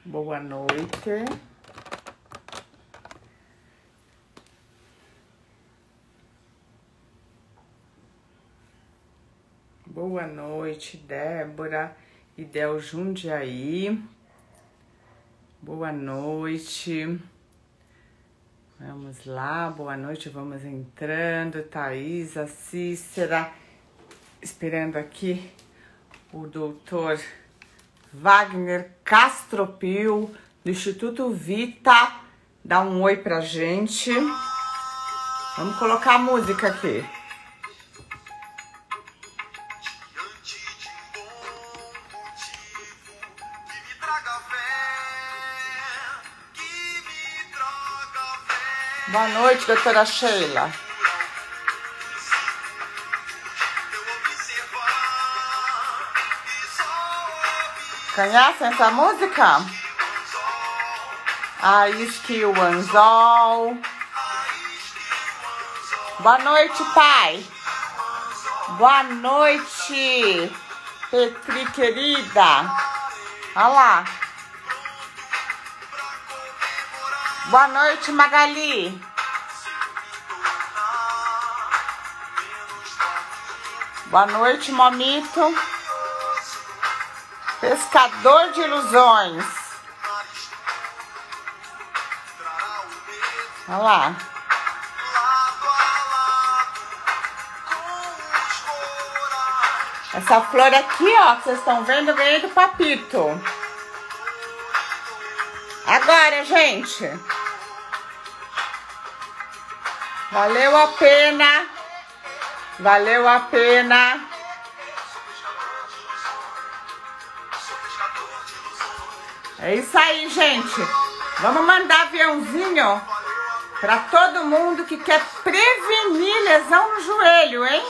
Boa noite. Boa noite, Débora e Del Jundiaí. Boa noite. Vamos lá, boa noite, vamos entrando. Thaisa, Cícera, esperando aqui o doutor Wagner Castropil, do Instituto Vita. Dá um oi pra gente. Vamos colocar a música aqui. Boa noite, doutora Sheila. Conhecem essa música? Aísque o anzol. Boa noite, pai. Boa noite, Petri querida. Olha lá. Boa noite, Magali. Boa noite, Momito. Pescador de ilusões. Olha lá. Essa flor aqui, ó, que vocês estão vendo, eu ganhei do Papito. Agora, gente. Valeu a pena. Valeu a pena. É isso aí, gente. Vamos mandar aviãozinho para todo mundo que quer prevenir lesão no joelho, hein?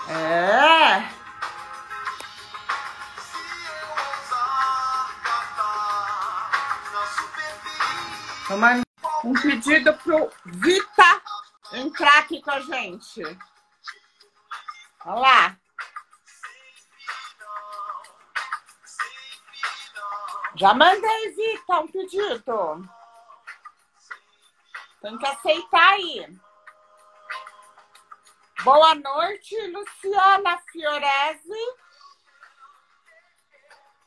É. Vou mandar um pedido pro Vita entrar aqui com a gente. Olha lá. Já mandei, Vita, um pedido. Tem que aceitar aí. Boa noite, Luciana Fiorese.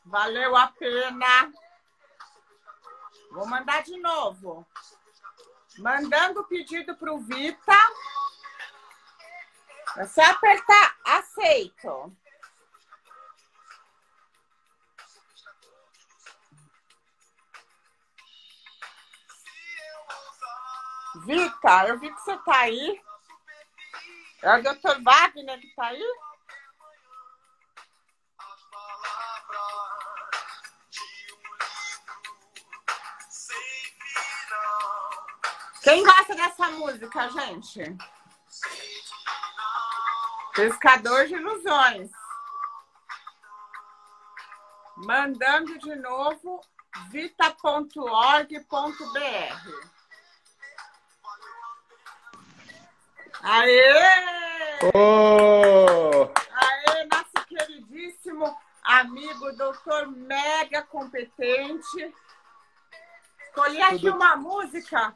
Valeu a pena. Vou mandar de novo. Mandando o pedido pro Vita. É só apertar aceito. Vita, eu vi que você tá aí. É o doutor Wagner que tá aí? Quem gosta dessa música, gente? Pescador de ilusões. Mandando de novo vita.org.br. Aê! Oh! Aê, nosso queridíssimo amigo, doutor mega competente. Escolhi aqui uma música,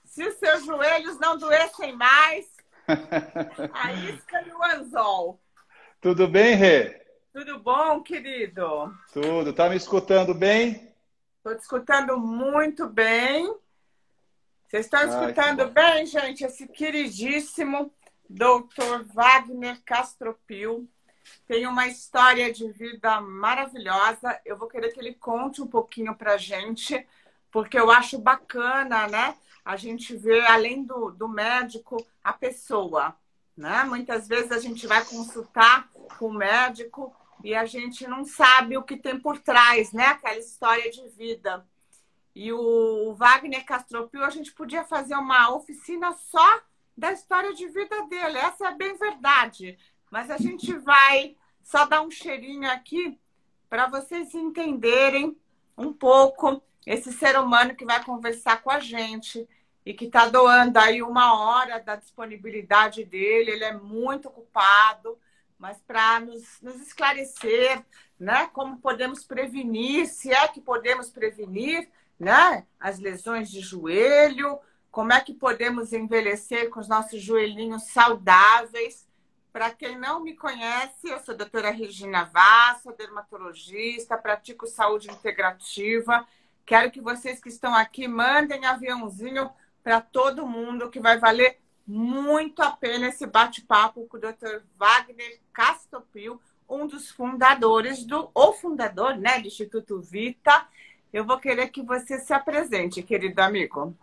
se os seus joelhos não doessem mais. A isca e o anzol. Tudo bem, Rê? Tudo bom, querido? Tudo. Tá me escutando bem? Estou te escutando muito bem. Vocês estão escutando bem, gente? Esse queridíssimo doutor Wagner Castropil tem uma história de vida maravilhosa. Eu vou querer que ele conte um pouquinho pra gente, porque eu acho bacana, né? A gente vê, além do médico, a pessoa, né? Muitas vezes a gente vai consultar com o médico e a gente não sabe o que tem por trás, né? Aquela história de vida. E o Wagner Castropil, a gente podia fazer uma oficina só da história de vida dele. Essa é bem verdade. Mas a gente vai só dar um cheirinho aqui para vocês entenderem um pouco esse ser humano que vai conversar com a gente e que está doando aí 1 hora da disponibilidade dele. Ele é muito ocupado, mas para nos esclarecer, né, como podemos prevenir, se é que podemos prevenir, né, as lesões de joelho, como é que podemos envelhecer com os nossos joelhinhos saudáveis. Para quem não me conhece, eu sou a doutora Regina Vaz, sou dermatologista, pratico saúde integrativa. Quero que vocês que estão aqui mandem aviãozinho para todo mundo, que vai valer muito a pena esse bate-papo com o Dr. Wagner Castrupil, um dos fundadores ou fundador, né, do Instituto Vita. Eu vou querer que você se apresente, querido amigo.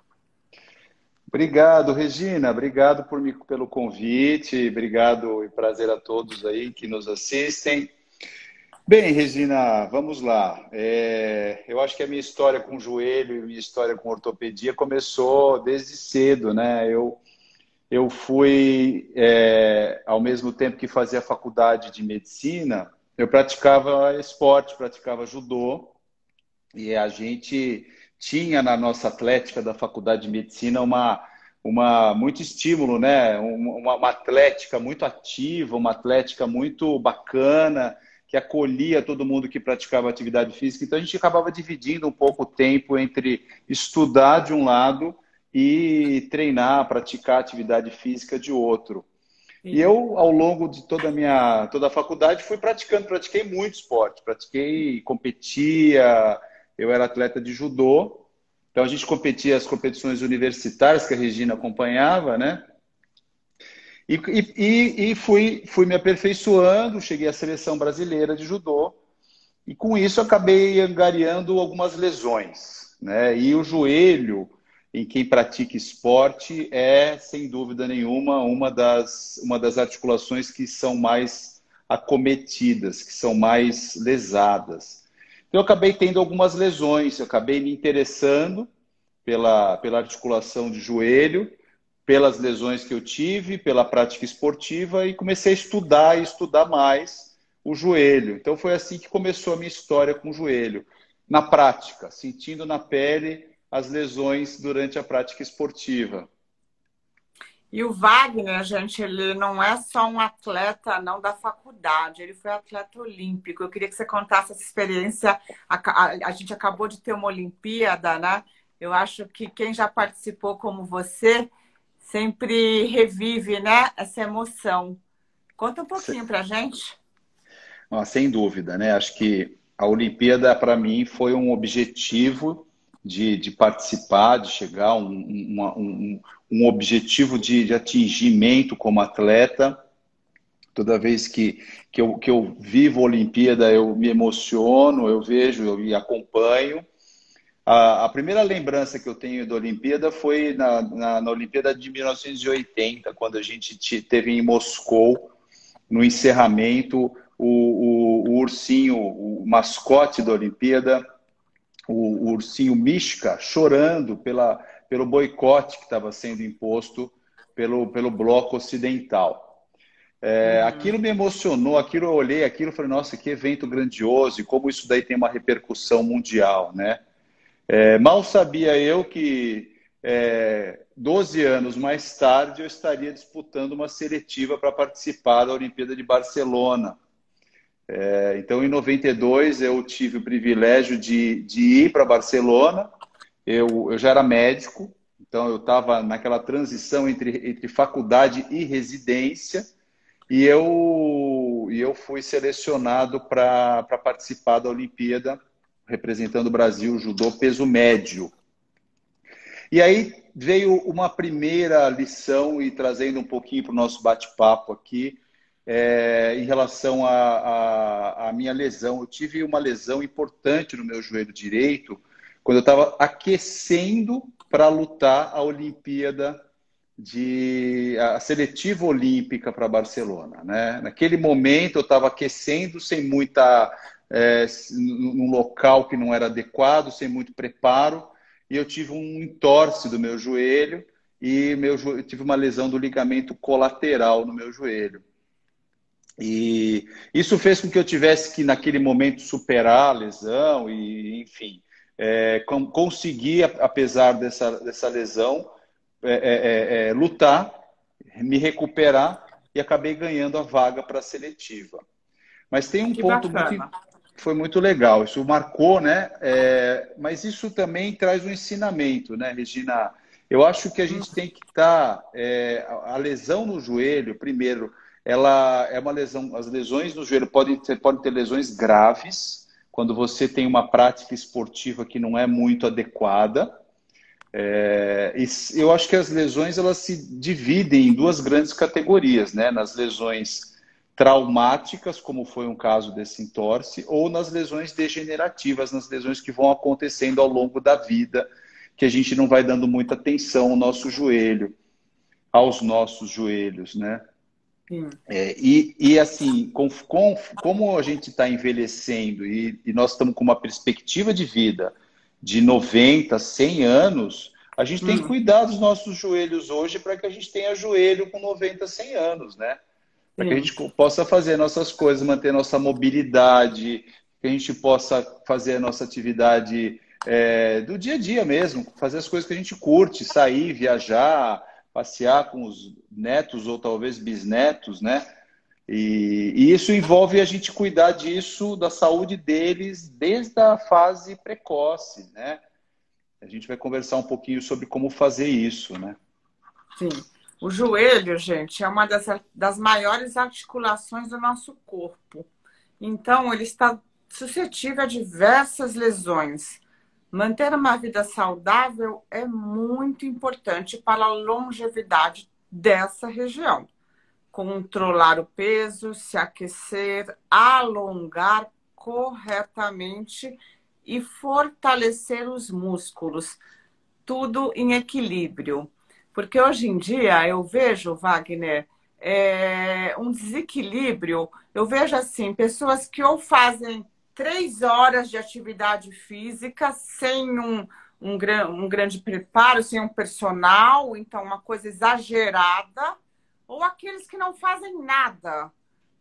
Obrigado, Regina. Obrigado pelo convite. Obrigado e prazer a todos aí que nos assistem. Bem, Regina, vamos lá. Eu acho que a minha história com joelho e minha história com ortopedia começou desde cedo, né? Eu fui, ao mesmo tempo que fazia faculdade de medicina, eu praticava esporte, praticava judô, e a gente tinha na nossa atlética da faculdade de medicina muito estímulo, né? Uma atlética muito ativa, uma atlética muito bacana, que acolhia todo mundo que praticava atividade física. Então a gente acabava dividindo um pouco o tempo entre estudar de um lado e treinar, praticar atividade física de outro. Sim. E eu, ao longo de toda a faculdade, pratiquei muito esporte, competia, eu era atleta de judô, então a gente competia as competições universitárias que a Regina acompanhava, né? E fui me aperfeiçoando, cheguei à seleção brasileira de judô, e com isso acabei angariando algumas lesões, né? E o joelho, em quem pratica esporte, é, sem dúvida nenhuma, uma das articulações que são mais acometidas, que são mais lesadas. Então, eu acabei tendo algumas lesões, eu acabei me interessando pela articulação de joelho, pelas lesões que eu tive, pela prática esportiva, e comecei a estudar mais o joelho. Então, foi assim que começou a minha história com o joelho. Na prática, sentindo na pele as lesões durante a prática esportiva. E o Wagner, gente, ele não é só um atleta não da faculdade, ele foi atleta olímpico. Eu queria que você contasse essa experiência. A gente acabou de ter uma Olimpíada, né? Eu acho que quem já participou como você sempre revive, né, essa emoção. Conta um pouquinho pra gente. Sem dúvida, né? Acho que a Olimpíada, para mim, foi um objetivo de participar, de chegar a um objetivo de atingimento como atleta. Toda vez que eu vivo a Olimpíada, eu me emociono, eu vejo e acompanho. A primeira lembrança que eu tenho da Olimpíada foi na Olimpíada de 1980, quando a gente teve em Moscou, no encerramento, o ursinho, o mascote da Olimpíada, o ursinho Mishka, chorando pelo boicote que estava sendo imposto pelo bloco ocidental. Aquilo me emocionou, eu olhei aquilo e falei, nossa, que evento grandioso, e como isso daí tem uma repercussão mundial, né? Mal sabia eu que 12 anos mais tarde eu estaria disputando uma seletiva para participar da Olimpíada de Barcelona. Então, em 92, eu tive o privilégio de ir para Barcelona. Eu já era médico, então eu estava naquela transição entre faculdade e residência, e eu fui selecionado para participar da Olimpíada, representando o Brasil, judô peso médio. E aí veio uma primeira lição, e trazendo um pouquinho para o nosso bate-papo aqui, em relação à minha lesão. Eu tive uma lesão importante no meu joelho direito quando eu estava aquecendo para lutar a Olimpíada, a seletiva olímpica para Barcelona, né? Naquele momento eu estava aquecendo sem num local que não era adequado, sem muito preparo, e eu tive um entorse do meu joelho e eu tive uma lesão do ligamento colateral no meu joelho. E isso fez com que eu tivesse que, naquele momento, superar a lesão e, enfim, conseguir, apesar dessa lesão, lutar, me recuperar e acabei ganhando a vaga para a seletiva. Mas tem um ponto que foi muito legal, isso marcou, né? Mas isso também traz um ensinamento, né, Regina? Eu acho que a gente tem que estar... a lesão no joelho, primeiro, ela é uma lesão... As lesões no joelho podem ter lesões graves, quando você tem uma prática esportiva que não é muito adequada. E eu acho que as lesões elas se dividem em duas grandes categorias, né? Nas lesões traumáticas, como foi um caso desse entorse, ou nas lesões degenerativas, nas lesões que vão acontecendo ao longo da vida, que a gente não vai dando muita atenção ao nosso joelho, aos nossos joelhos, né? Assim, como a gente está envelhecendo e nós estamos com uma perspectiva de vida de 90, 100 anos, a gente tem que cuidar dos nossos joelhos hoje para que a gente tenha joelho com 90, 100 anos, né? Para que a gente possa fazer nossas coisas, manter nossa mobilidade, que a gente possa fazer a nossa atividade do dia a dia mesmo, fazer as coisas que a gente curte, sair, viajar, passear com os netos ou talvez bisnetos, né? E isso envolve a gente cuidar disso, da saúde deles, desde a fase precoce, né? A gente vai conversar um pouquinho sobre como fazer isso, né? Sim. O joelho, gente, é uma das maiores articulações do nosso corpo. Então, ele está suscetível a diversas lesões. Manter uma vida saudável é muito importante para a longevidade dessa região. Controlar o peso, se aquecer, alongar corretamente e fortalecer os músculos. Tudo em equilíbrio. Porque hoje em dia eu vejo, Wagner, um desequilíbrio. Eu vejo assim, pessoas que ou fazem 3 horas de atividade física sem um grande preparo, sem um personal, então uma coisa exagerada, ou aqueles que não fazem nada,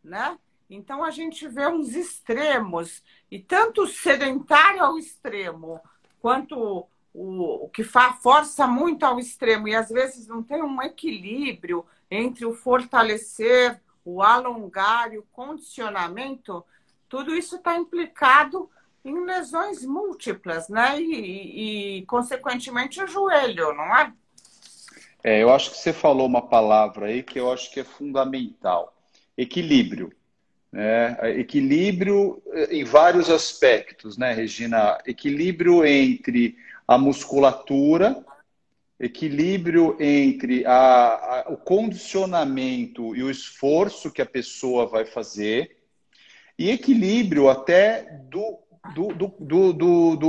né? Então a gente vê uns extremos, e tanto o sedentário ao extremo, quanto o que força muito ao extremo, e às vezes não tem um equilíbrio entre o fortalecer, o alongar e o condicionamento, tudo isso está implicado em lesões múltiplas, né? E consequentemente, o joelho, não é? Eu acho que você falou uma palavra aí que eu acho que é fundamental. Equilíbrio. Equilíbrio em vários aspectos, né, Regina? Equilíbrio entre a musculatura, equilíbrio entre o condicionamento e o esforço que a pessoa vai fazer, e equilíbrio até do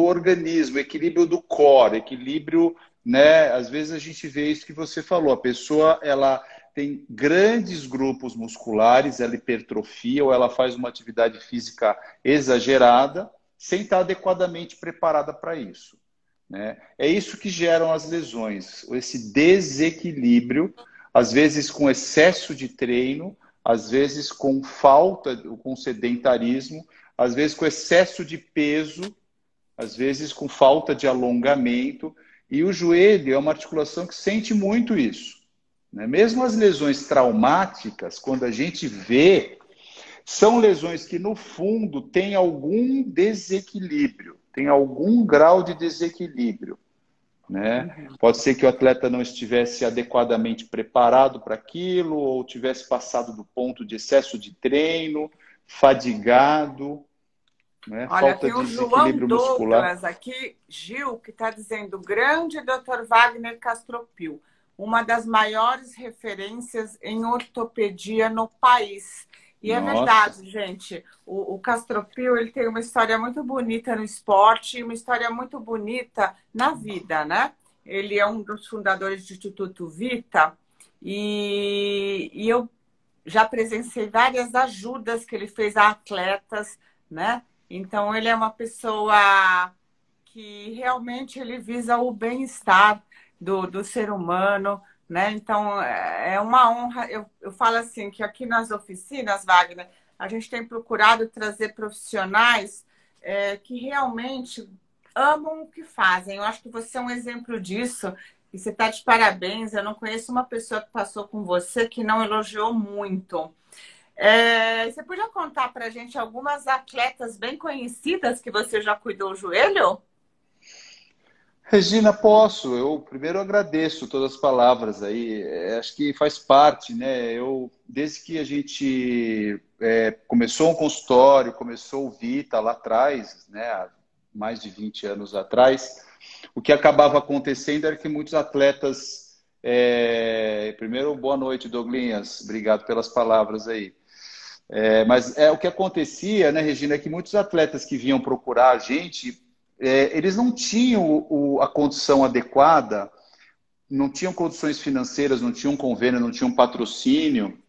organismo, equilíbrio do core, equilíbrio, né? Às vezes a gente vê isso que você falou, a pessoa ela tem grandes grupos musculares, ela hipertrofia ou ela faz uma atividade física exagerada sem estar adequadamente preparada para isso, né? É isso que geram as lesões, esse desequilíbrio, às vezes com excesso de treino, às vezes com com sedentarismo, às vezes com excesso de peso, às vezes com falta de alongamento. E o joelho é uma articulação que sente muito isso, né? Mesmo as lesões traumáticas, quando a gente vê, são lesões que, no fundo, têm algum desequilíbrio, tem algum grau de desequilíbrio, né? Pode ser que o atleta não estivesse adequadamente preparado para aquilo, ou tivesse passado do ponto de excesso de treino, fadigado, né? Olha, Falta tem o de João desequilíbrio muscular. Douglas aqui, Gil, que está dizendo, grande Dr. Wagner Castropil, uma das maiores referências em ortopedia no país. E é verdade, gente. O Castropil, ele tem uma história muito bonita no esporte e uma história muito bonita na vida, né? Ele é um dos fundadores do Instituto Vita e eu já presenciei várias ajudas que ele fez a atletas, né? Então, ele é uma pessoa que realmente ele visa o bem-estar do ser humano, né? Então, é uma honra. Eu falo assim, que aqui nas oficinas, Wagner, a gente tem procurado trazer profissionais que realmente amam o que fazem. Eu acho que você é um exemplo disso, E você está de parabéns. Eu não conheço uma pessoa que passou com você que não elogiou muito. Você podia contar para a gente algumas atletas bem conhecidas que você já cuidou o joelho? Regina, posso. Eu primeiro agradeço todas as palavras aí. Acho que faz parte, né? Desde que a gente começou um consultório, começou o Vita lá atrás, né? Há mais de 20 anos atrás, o que acabava acontecendo era que muitos atletas. Primeiro, boa noite, Douglinhas. Obrigado pelas palavras aí. Mas o que acontecia, né, Regina, é que muitos atletas que vinham procurar a gente, eles não tinham a condição adequada, não tinham condições financeiras, não tinham convênio, não tinham patrocínio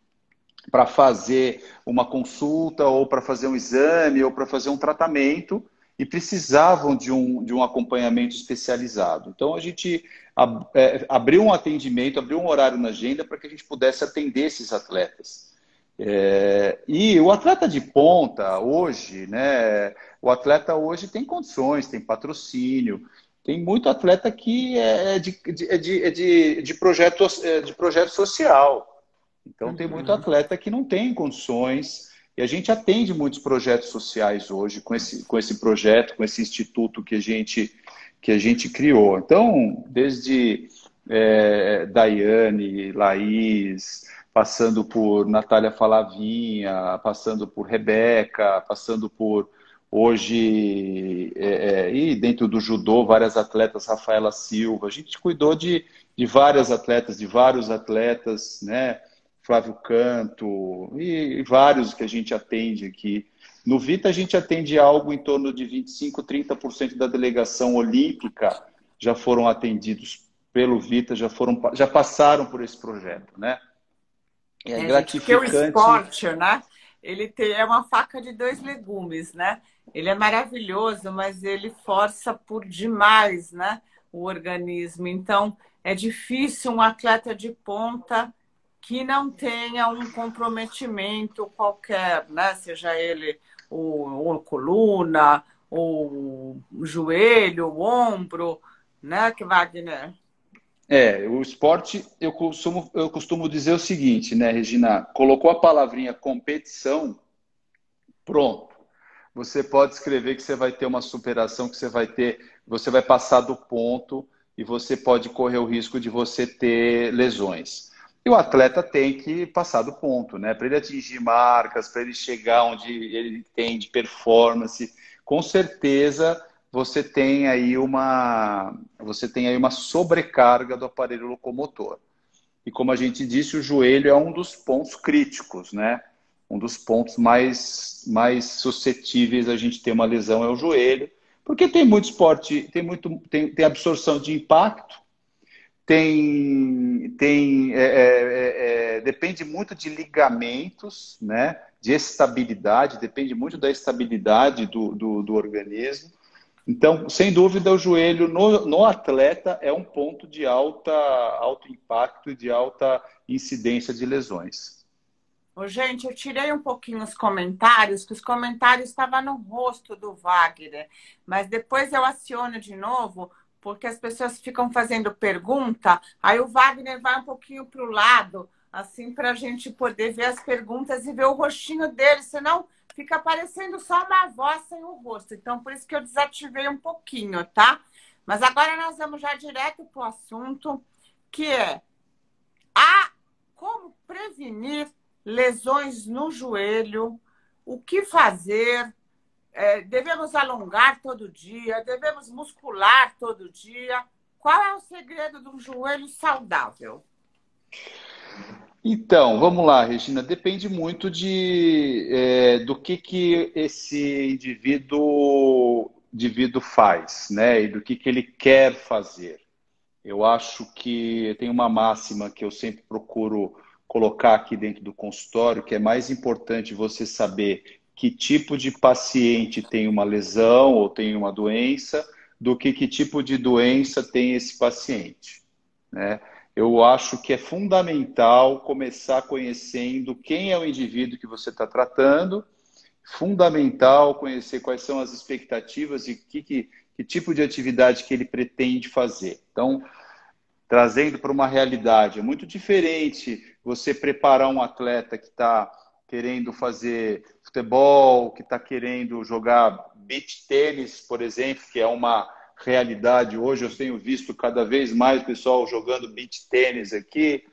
para fazer uma consulta, ou para fazer um exame, ou para fazer um tratamento, e precisavam de um acompanhamento especializado. Então, a gente abriu um atendimento, abriu um horário na agenda para que a gente pudesse atender esses atletas. E o atleta de ponta hoje, né? O atleta hoje tem condições, tem patrocínio, tem muito atleta que é de projeto social. Então tem muito atleta que não tem condições, e a gente atende muitos projetos sociais hoje com esse projeto, com esse instituto que a gente criou. Então, desde Daiane, Laís, passando por Natália Falavinha, passando por Rebeca, passando por hoje, e dentro do judô, várias atletas, Rafaela Silva. A gente cuidou de várias atletas, de vários atletas, né? Flávio Canto, e vários que a gente atende aqui. No Vita, a gente atende algo em torno de 25%, 30% da delegação olímpica já foram atendidos pelo Vita, já passaram por esse projeto, né? É Gente, porque o gratificante. esporte, né? É uma faca de dois legumes, né? Ele é maravilhoso, mas ele força por demais, né? O organismo. Então, é difícil um atleta de ponta que não tenha um comprometimento qualquer, né? Seja ele o coluna, o joelho, o ombro, né, que Wagner? O esporte, eu costumo dizer o seguinte, né, Regina? Colocou a palavrinha competição, pronto. Você pode escrever que você vai ter uma superação, que você vai passar do ponto e você pode correr o risco de você ter lesões. E o atleta tem que passar do ponto, né? Para ele atingir marcas, para ele chegar onde ele tem de performance, com certeza você tem aí uma sobrecarga do aparelho locomotor. E como a gente disse, o joelho é um dos pontos críticos, né? Um dos pontos mais suscetíveis a gente ter uma lesão é o joelho, porque tem muito esporte, tem absorção de impacto, depende muito de ligamentos, né? De estabilidade, depende muito da estabilidade do organismo. Então, sem dúvida, o joelho no atleta é um ponto de alto impacto e de alta incidência de lesões. Gente, eu tirei um pouquinho os comentários, que os comentários estavam no rosto do Wagner, mas depois eu aciono de novo, porque as pessoas ficam fazendo pergunta, aí o Wagner vai um pouquinho para o lado, assim, para a gente poder ver as perguntas e ver o rostinho dele, senão fica aparecendo só uma voz sem o rosto. Então, por isso que eu desativei um pouquinho, tá? Mas agora nós vamos já direto para o assunto, que é como prevenir lesões no joelho, o que fazer, devemos alongar todo dia, devemos muscular todo dia. Qual é o segredo de um joelho saudável? Então, vamos lá, Regina. Depende muito do que esse indivíduo faz, né? E do que ele quer fazer. Eu acho que tem uma máxima que eu sempre procuro colocar aqui dentro do consultório, que é mais importante você saber que tipo de paciente tem uma lesão ou tem uma doença, do que tipo de doença tem esse paciente, né? Eu acho que é fundamental começar conhecendo quem é o indivíduo que você está tratando, fundamental conhecer quais são as expectativas e que tipo de atividade que ele pretende fazer. Então, trazendo para uma realidade. É muito diferente você preparar um atleta que está querendo fazer futebol, que está querendo jogar beach tênis, por exemplo, que é uma realidade. Hoje eu tenho visto cada vez mais pessoal jogando beach tênis aqui,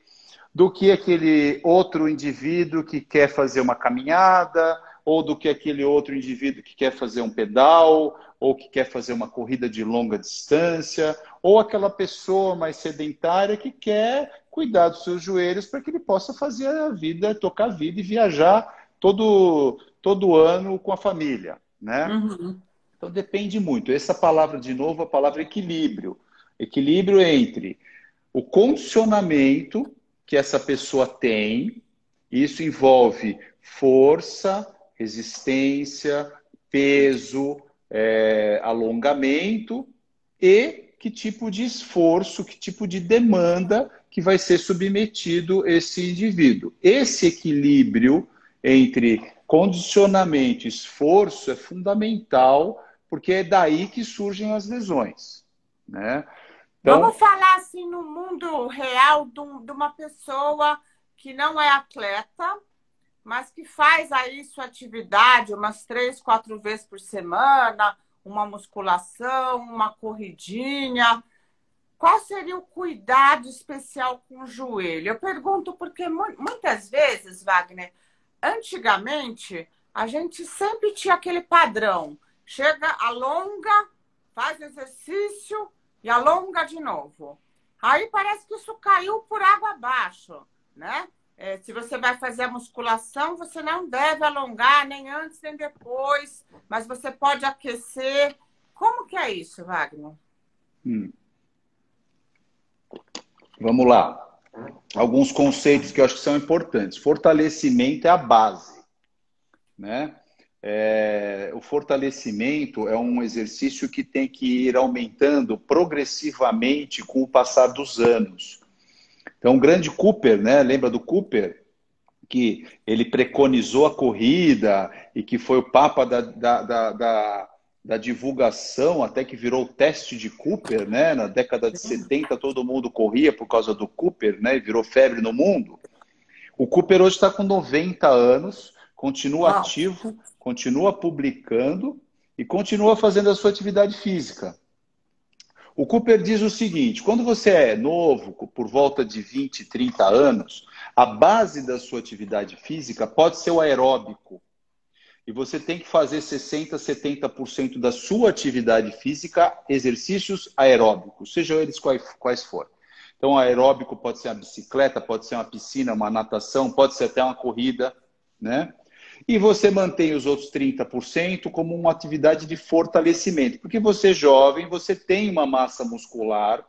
do que aquele outro indivíduo que quer fazer uma caminhada, ou do que aquele outro indivíduo que quer fazer um pedal, ou que quer fazer uma corrida de longa distância, ou aquela pessoa mais sedentária que quer cuidar dos seus joelhos para que ele possa fazer a vida, tocar a vida e viajar todo ano com a família, né? Uhum. Então depende muito. Essa palavra, de novo, a palavra equilíbrio. Equilíbrio entre o condicionamento que essa pessoa tem, isso envolve força, resistência, peso, alongamento e que tipo de esforço, que tipo de demanda que vai ser submetido esse indivíduo. Esse equilíbrio entre condicionamento e esforço é fundamental, porque é daí que surgem as lesões, né? Vamos Então, falar assim no mundo real de uma pessoa que não é atleta, mas que faz aí sua atividade umas 3, 4 vezes por semana, uma musculação, uma corridinha. Qual seria o cuidado especial com o joelho? Eu pergunto porque muitas vezes, Wagner, antigamente a gente sempre tinha aquele padrão. Chega, alonga, faz exercício e alonga de novo. Aí parece que isso caiu por água abaixo, né? Se você vai fazer a musculação, você não deve alongar nem antes nem depois, mas você pode aquecer. Como que é isso, Wagner? Vamos lá. Alguns conceitos que eu acho que são importantes. Fortalecimento é a base, né? O fortalecimento é um exercício que tem que ir aumentando progressivamente com o passar dos anos. Então, o grande Cooper, né? Lembra do Cooper? Que ele preconizou a corrida e que foi o papa da divulgação, até que virou o teste de Cooper, né? Na década de 70, todo mundo corria por causa do Cooper, né? E virou febre no mundo. O Cooper hoje está com 90 anos, continua ativo, continua publicando e continua fazendo a sua atividade física. O Cooper diz o seguinte: quando você é novo, por volta de 20, 30 anos, a base da sua atividade física pode ser o aeróbico. E você tem que fazer 60%, 70% da sua atividade física exercícios aeróbicos, sejam eles quais forem. Então, aeróbico pode ser uma bicicleta, pode ser uma piscina, uma natação, pode ser até uma corrida, né? E você mantém os outros 30% como uma atividade de fortalecimento. Porque você é jovem, você tem uma massa muscular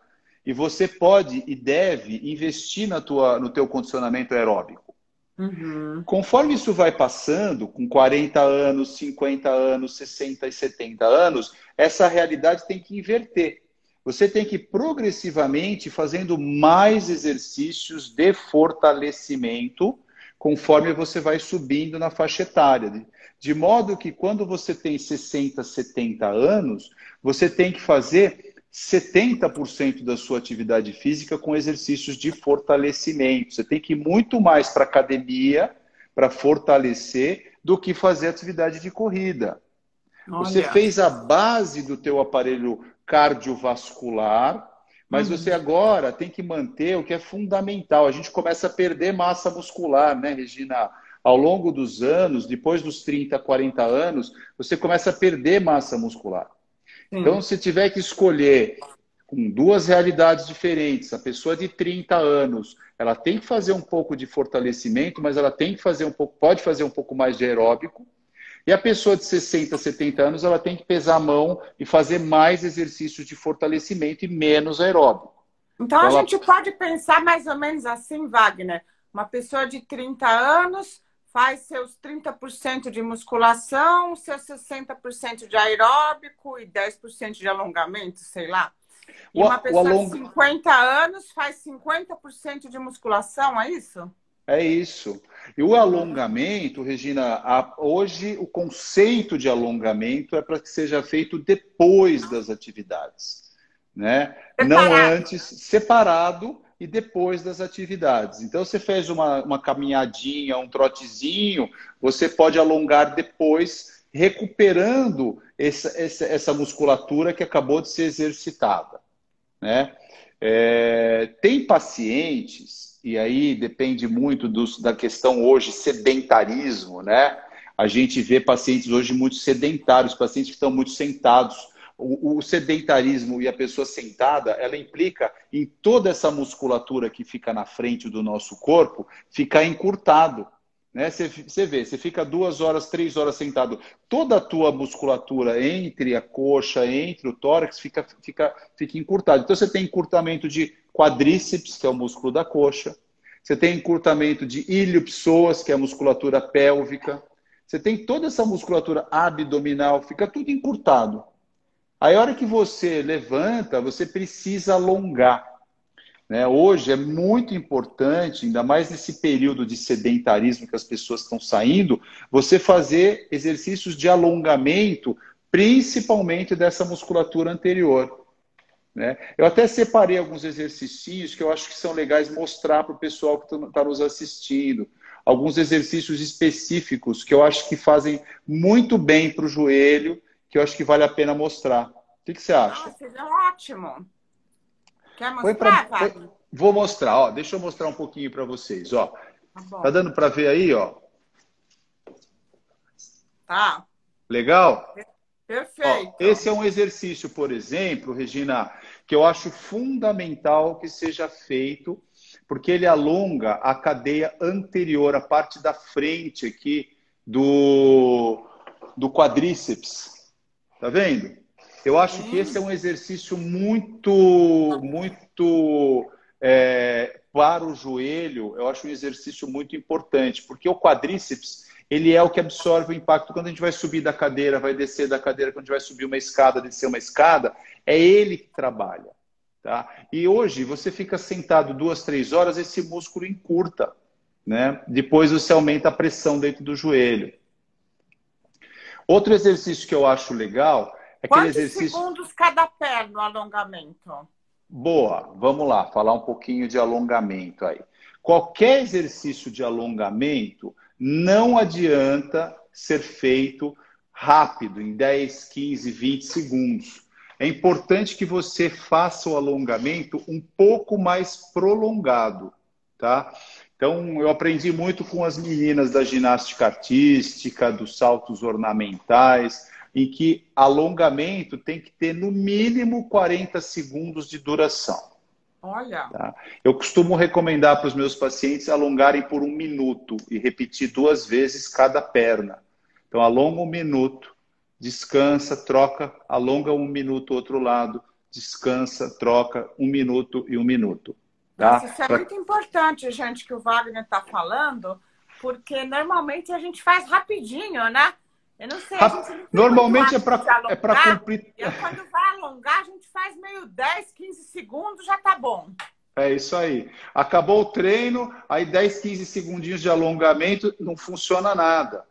e você pode e deve investir no teu condicionamento aeróbico. Uhum. Conforme isso vai passando, com 40 anos, 50 anos, 60 e 70 anos, essa realidade tem que inverter. Você tem que ir progressivamente fazendo mais exercícios de fortalecimento conforme você vai subindo na faixa etária. De modo que quando você tem 60, 70 anos, você tem que fazer 70% da sua atividade física com exercícios de fortalecimento. Você tem que ir muito mais para a academia para fortalecer do que fazer atividade de corrida. Olha. Você fez a base do teu aparelho cardiovascular, mas você agora tem que manter o que é fundamental. A gente começa a perder massa muscular, né, Regina? Ao longo dos anos, depois dos 30, 40 anos, você começa a perder massa muscular. Sim. Então, se tiver que escolher com duas realidades diferentes, a pessoa de 30 anos, ela tem que fazer um pouco de fortalecimento, mas ela tem que fazer pode fazer um pouco mais de aeróbico. E a pessoa de 60, 70 anos, ela tem que pesar a mão e fazer mais exercícios de fortalecimento e menos aeróbico. Então a gente pode pensar mais ou menos assim, Wagner. Uma pessoa de 30 anos faz seus 30% de musculação, seus 60% de aeróbico e 10% de alongamento, sei lá. E uma pessoa de 50 anos faz 50% de musculação, é isso? É isso. E o alongamento, Regina, hoje o conceito de alongamento é para que seja feito depois das atividades. né? Não Separado. antes, separado e depois das atividades. Então, você fez uma caminhadinha, um trotezinho, você pode alongar depois, recuperando essa musculatura que acabou de ser exercitada, né? Tem pacientes, e aí depende muito da questão hoje, sedentarismo, né? A gente vê pacientes hoje muito sedentários, pacientes que estão muito sentados. O sedentarismo e a pessoa sentada, ela implica em toda essa musculatura que fica na frente do nosso corpo ficar encurtado, né? Você vê, você fica 2 horas, 3 horas sentado, toda a tua musculatura entre a coxa, entre o tórax, fica encurtado. Então você tem encurtamento de quadríceps, que é o músculo da coxa, você tem encurtamento de ilho-psoas, que é a musculatura pélvica, você tem toda essa musculatura abdominal, fica tudo encurtado. Aí, a hora que você levanta, você precisa alongar, né? Hoje é muito importante, ainda mais nesse período de sedentarismo que as pessoas estão saindo, você fazer exercícios de alongamento, principalmente dessa musculatura anterior, né? Eu até separei alguns exercícios que eu acho que são legais mostrar para o pessoal que está nos assistindo. Alguns exercícios específicos que eu acho que fazem muito bem para o joelho, que eu acho que vale a pena mostrar. O que você acha? Seria ótimo. Quer Põe mostrar, Wagner? Vou mostrar, ó. Deixa eu mostrar um pouquinho para vocês, ó. Tá bom. Tá dando para ver aí, ó? Tá. Legal? Perfeito. Ó, esse é um exercício, por exemplo, Regina, que eu acho fundamental que seja feito, porque ele alonga a cadeia anterior, a parte da frente aqui do quadríceps. Tá vendo? Eu acho que esse é um exercício muito para o joelho, eu acho um exercício muito importante, porque o quadríceps, ele é o que absorve o impacto quando a gente vai subir da cadeira, vai descer da cadeira, quando a gente vai subir uma escada, descer uma escada, é ele que trabalha, tá? E hoje, você fica sentado 2, 3 horas, esse músculo encurta, né? Depois você aumenta a pressão dentro do joelho. Outro exercício que eu acho legal é aquele exercício... Quantos segundos cada pé no alongamento? Boa, vamos lá, falar um pouquinho de alongamento aí. Qualquer exercício de alongamento não adianta ser feito rápido, em 10, 15, 20 segundos. É importante que você faça o alongamento um pouco mais prolongado, tá? Então, eu aprendi muito com as meninas da ginástica artística, dos saltos ornamentais, em que alongamento tem que ter no mínimo 40 segundos de duração. Olha. Tá? Eu costumo recomendar para os meus pacientes alongarem por 1 minuto e repetir 2 vezes cada perna. Então, alonga 1 minuto, descansa, troca, alonga 1 minuto outro lado, descansa, troca 1 minuto e 1 minuto. Tá? Nossa, isso é muito importante, gente, que o Wagner está falando, porque normalmente a gente faz rapidinho, né? Eu não sei, a gente não normalmente é para cumprir. E quando vai alongar, a gente faz meio 10, 15 segundos, já tá bom. É isso aí. Acabou o treino, aí 10, 15 segundinhos de alongamento, não funciona nada.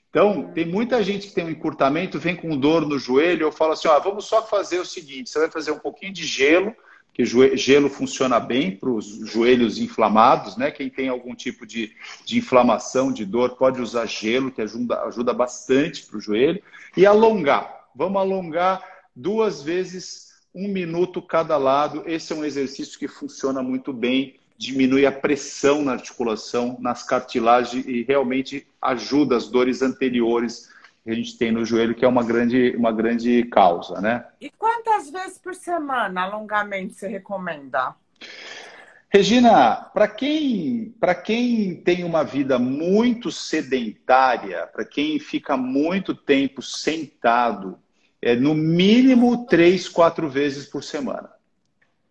Então, tem muita gente que tem um encurtamento, vem com dor no joelho, eu falo assim, ó, vamos só fazer o seguinte, você vai fazer um pouquinho de gelo, que gelo funciona bem para os joelhos inflamados, né? Quem tem algum tipo de inflamação, de dor, pode usar gelo, que ajuda bastante para o joelho. E alongar. Vamos alongar 2 vezes 1 minuto cada lado. Esse é um exercício que funciona muito bem, diminui a pressão na articulação, nas cartilagens e realmente ajuda as dores anteriores que a gente tem no joelho, que é uma grande causa, né? E quantas vezes por semana alongamento você recomenda? Regina, para quem tem uma vida muito sedentária, para quem fica muito tempo sentado, no mínimo 3, 4 vezes por semana.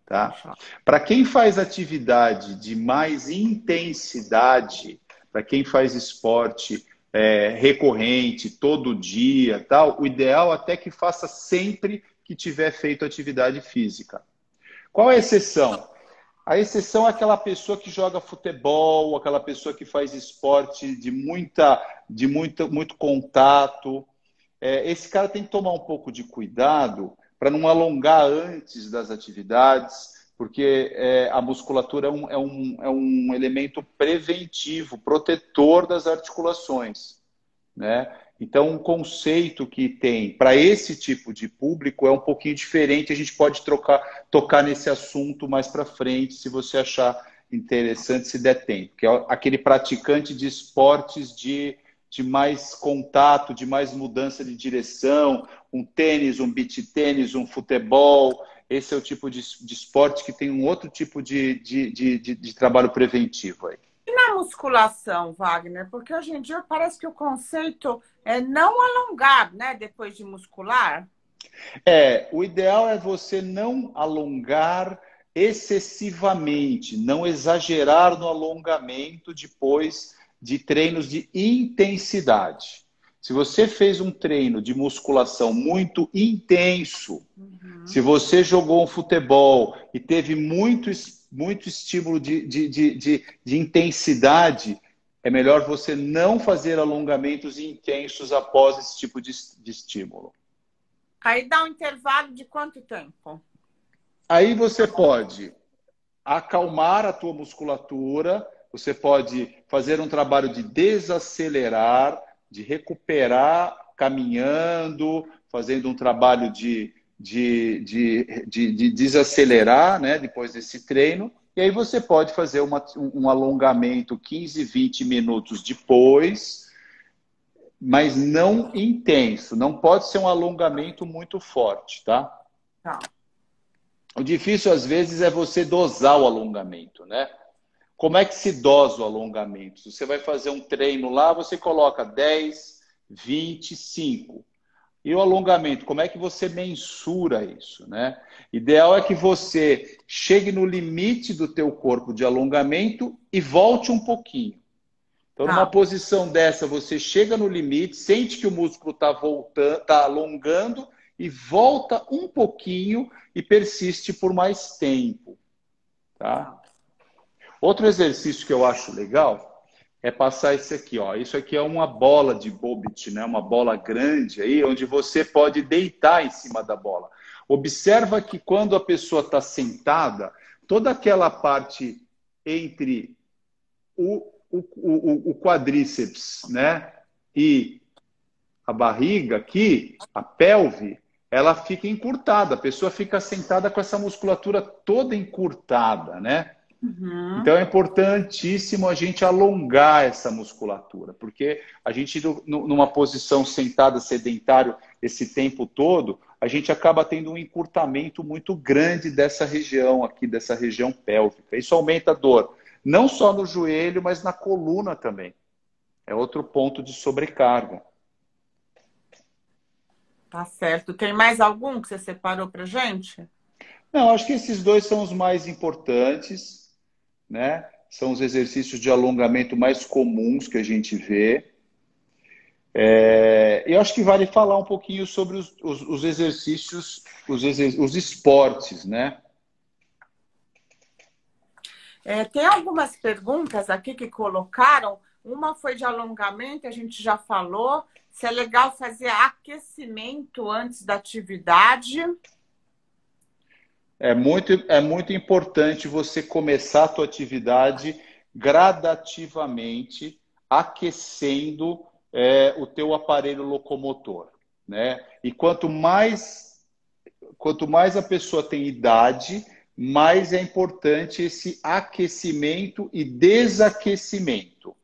Tá? Para quem faz atividade de mais intensidade, para quem faz esporte recorrente, todo dia, tal, o ideal até que faça sempre que tiver feito atividade física. Qual é a exceção? A exceção é aquela pessoa que joga futebol, aquela pessoa que faz esporte de muito contato. Esse cara tem que tomar um pouco de cuidado, para não alongar antes das atividades, porque a musculatura é um elemento preventivo, protetor das articulações, né? Então, o conceito que tem para esse tipo de público é um pouquinho diferente. A gente pode tocar nesse assunto mais para frente, se você achar interessante, se der tempo. Que é aquele praticante de esportes de mais contato, de mais mudança de direção, um tênis, um beach tênis, um futebol. Esse é o tipo de esporte que tem um outro tipo de trabalho preventivo aí. E na musculação, Wagner? Porque hoje em dia parece que o conceito é não alongar, né, depois de muscular. O ideal é você não alongar excessivamente, não exagerar no alongamento depois de treinos de intensidade. Se você fez um treino de musculação muito intenso, se você jogou um futebol e teve muito estímulo de intensidade, é melhor você não fazer alongamentos intensos após esse tipo de estímulo. Aí dá um intervalo de quanto tempo? Aí você pode acalmar a tua musculatura, você pode fazer um trabalho de desacelerar, de recuperar caminhando, fazendo um trabalho de desacelerar, né, depois desse treino. E aí você pode fazer um alongamento 15, 20 minutos depois, mas não intenso. Não pode ser um alongamento muito forte, tá? Tá. O difícil, às vezes, é você dosar o alongamento, né? Como é que se dosa o alongamento? Se você vai fazer um treino lá, você coloca 10, 25. E o alongamento, como é que você mensura isso, né? Ideal é que você chegue no limite do teu corpo de alongamento e volte um pouquinho. Então, numa posição dessa, você chega no limite, sente que o músculo está voltando, está alongando e volta um pouquinho e persiste por mais tempo, tá? Outro exercício que eu acho legal é passar esse aqui, ó. Isso aqui é uma bola de bobit, né? Uma bola grande aí, onde você pode deitar em cima da bola. Observa que quando a pessoa está sentada, toda aquela parte entre o quadríceps, né, e a barriga aqui, a pelve, ela fica encurtada. A pessoa fica sentada com essa musculatura toda encurtada, né? Então é importantíssimo a gente alongar essa musculatura, porque a gente, numa posição sentada sedentário esse tempo todo, a gente acaba tendo um encurtamento muito grande dessa região aqui, dessa região pélvica. Isso aumenta a dor, não só no joelho, mas na coluna também. É outro ponto de sobrecarga. Tá certo. Tem mais algum que você separou pra gente? Não, acho que esses dois são os mais importantes, né? São os exercícios de alongamento mais comuns que a gente vê. Eu acho que vale falar um pouquinho sobre os exercícios, os esportes, né? Tem algumas perguntas aqui que colocaram. Uma foi de alongamento, a gente já falou. Se é legal fazer aquecimento antes da atividade. É muito importante você começar a tua atividade gradativamente, aquecendo o teu aparelho locomotor, né? E quanto mais a pessoa tem idade, mais é importante esse aquecimento e desaquecimento.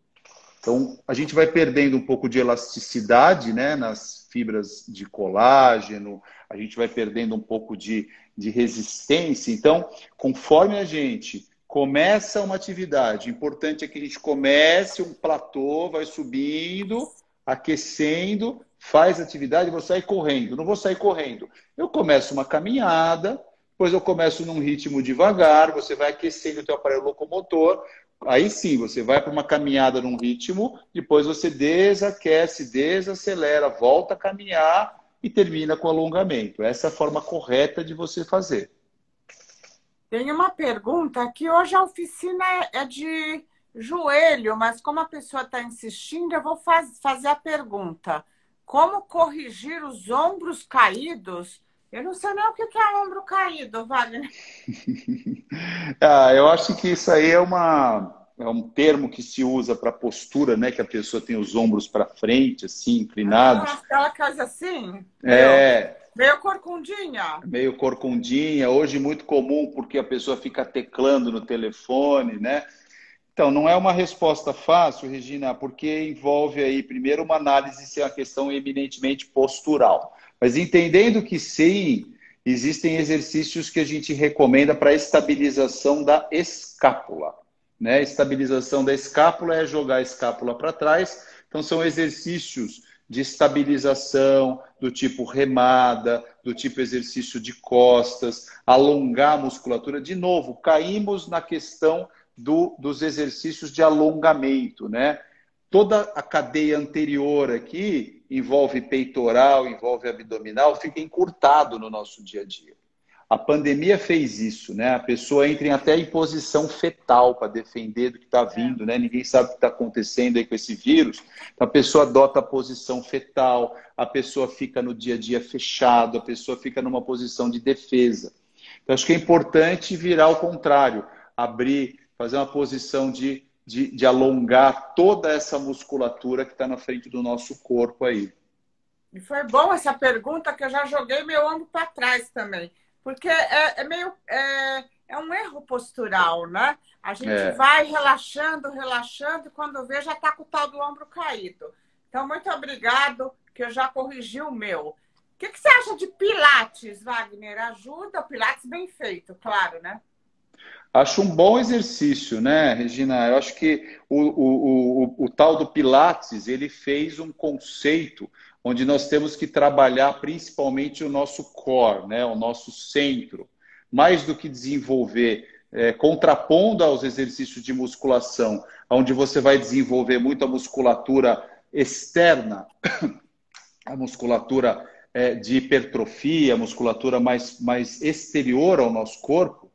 Então, a gente vai perdendo um pouco de elasticidade, né, nas fibras de colágeno, a gente vai perdendo um pouco de resistência. Então, conforme a gente começa uma atividade, o importante é que a gente comece um platô, vai subindo, aquecendo, faz atividade, vou sair correndo. Não vou sair correndo. Eu começo uma caminhada, depois eu começo num ritmo devagar, você vai aquecendo o teu aparelho locomotor. Aí sim, você vai para uma caminhada num ritmo, depois você desaquece, desacelera, volta a caminhar e termina com alongamento. Essa é a forma correta de você fazer. Tem uma pergunta que hoje a oficina é de joelho, mas como a pessoa está insistindo, eu vou fazer a pergunta. Como corrigir os ombros caídos Eu não sei nem o que é ombro caído, Wagner. Eu acho que isso aí é um termo que se usa para postura, né? Que a pessoa tem os ombros para frente, assim, inclinados. Aquela coisa assim, É, meio corcundinha. meio corcundinha. Hoje muito comum porque a pessoa fica teclando no telefone, né? Então, não é uma resposta fácil, Regina, porque envolve aí, primeiro, uma análise se é uma questão eminentemente postural. Mas entendendo que sim, existem exercícios que a gente recomenda para estabilização da escápula. Né? Estabilização da escápula é jogar a escápula para trás. Então, são exercícios de estabilização, do tipo remada, do tipo exercício de costas, alongar a musculatura. De novo, caímos na questão dos exercícios de alongamento, né? Toda a cadeia anterior aqui envolve peitoral, envolve abdominal, fica encurtado no nosso dia a dia. A pandemia fez isso, né? A pessoa entra até em posição fetal para defender do que está vindo, né? Ninguém sabe o que está acontecendo aí com esse vírus. Então, a pessoa adota a posição fetal, a pessoa fica no dia a dia fechado, a pessoa fica numa posição de defesa. Então, acho que é importante virar ao contrário, abrir, fazer uma posição de alongar toda essa musculatura que está na frente do nosso corpo aí. E foi bom essa pergunta, que eu já joguei meu ombro para trás também. Porque é um erro postural, né? A gente vai relaxando, relaxando, e quando vê, já está com o tal do ombro caído. Então, muito obrigado, que eu já corrigi o meu. O que você acha de Pilates, Wagner? Ajuda? O Pilates bem feito, claro, né? Acho um bom exercício, né, Regina? Eu acho que o tal do Pilates, ele fez um conceito onde nós temos que trabalhar principalmente o nosso core, né, o nosso centro, mais do que desenvolver, contrapondo aos exercícios de musculação, onde você vai desenvolver muito a musculatura externa, a musculatura de hipertrofia, a musculatura mais exterior ao nosso corpo.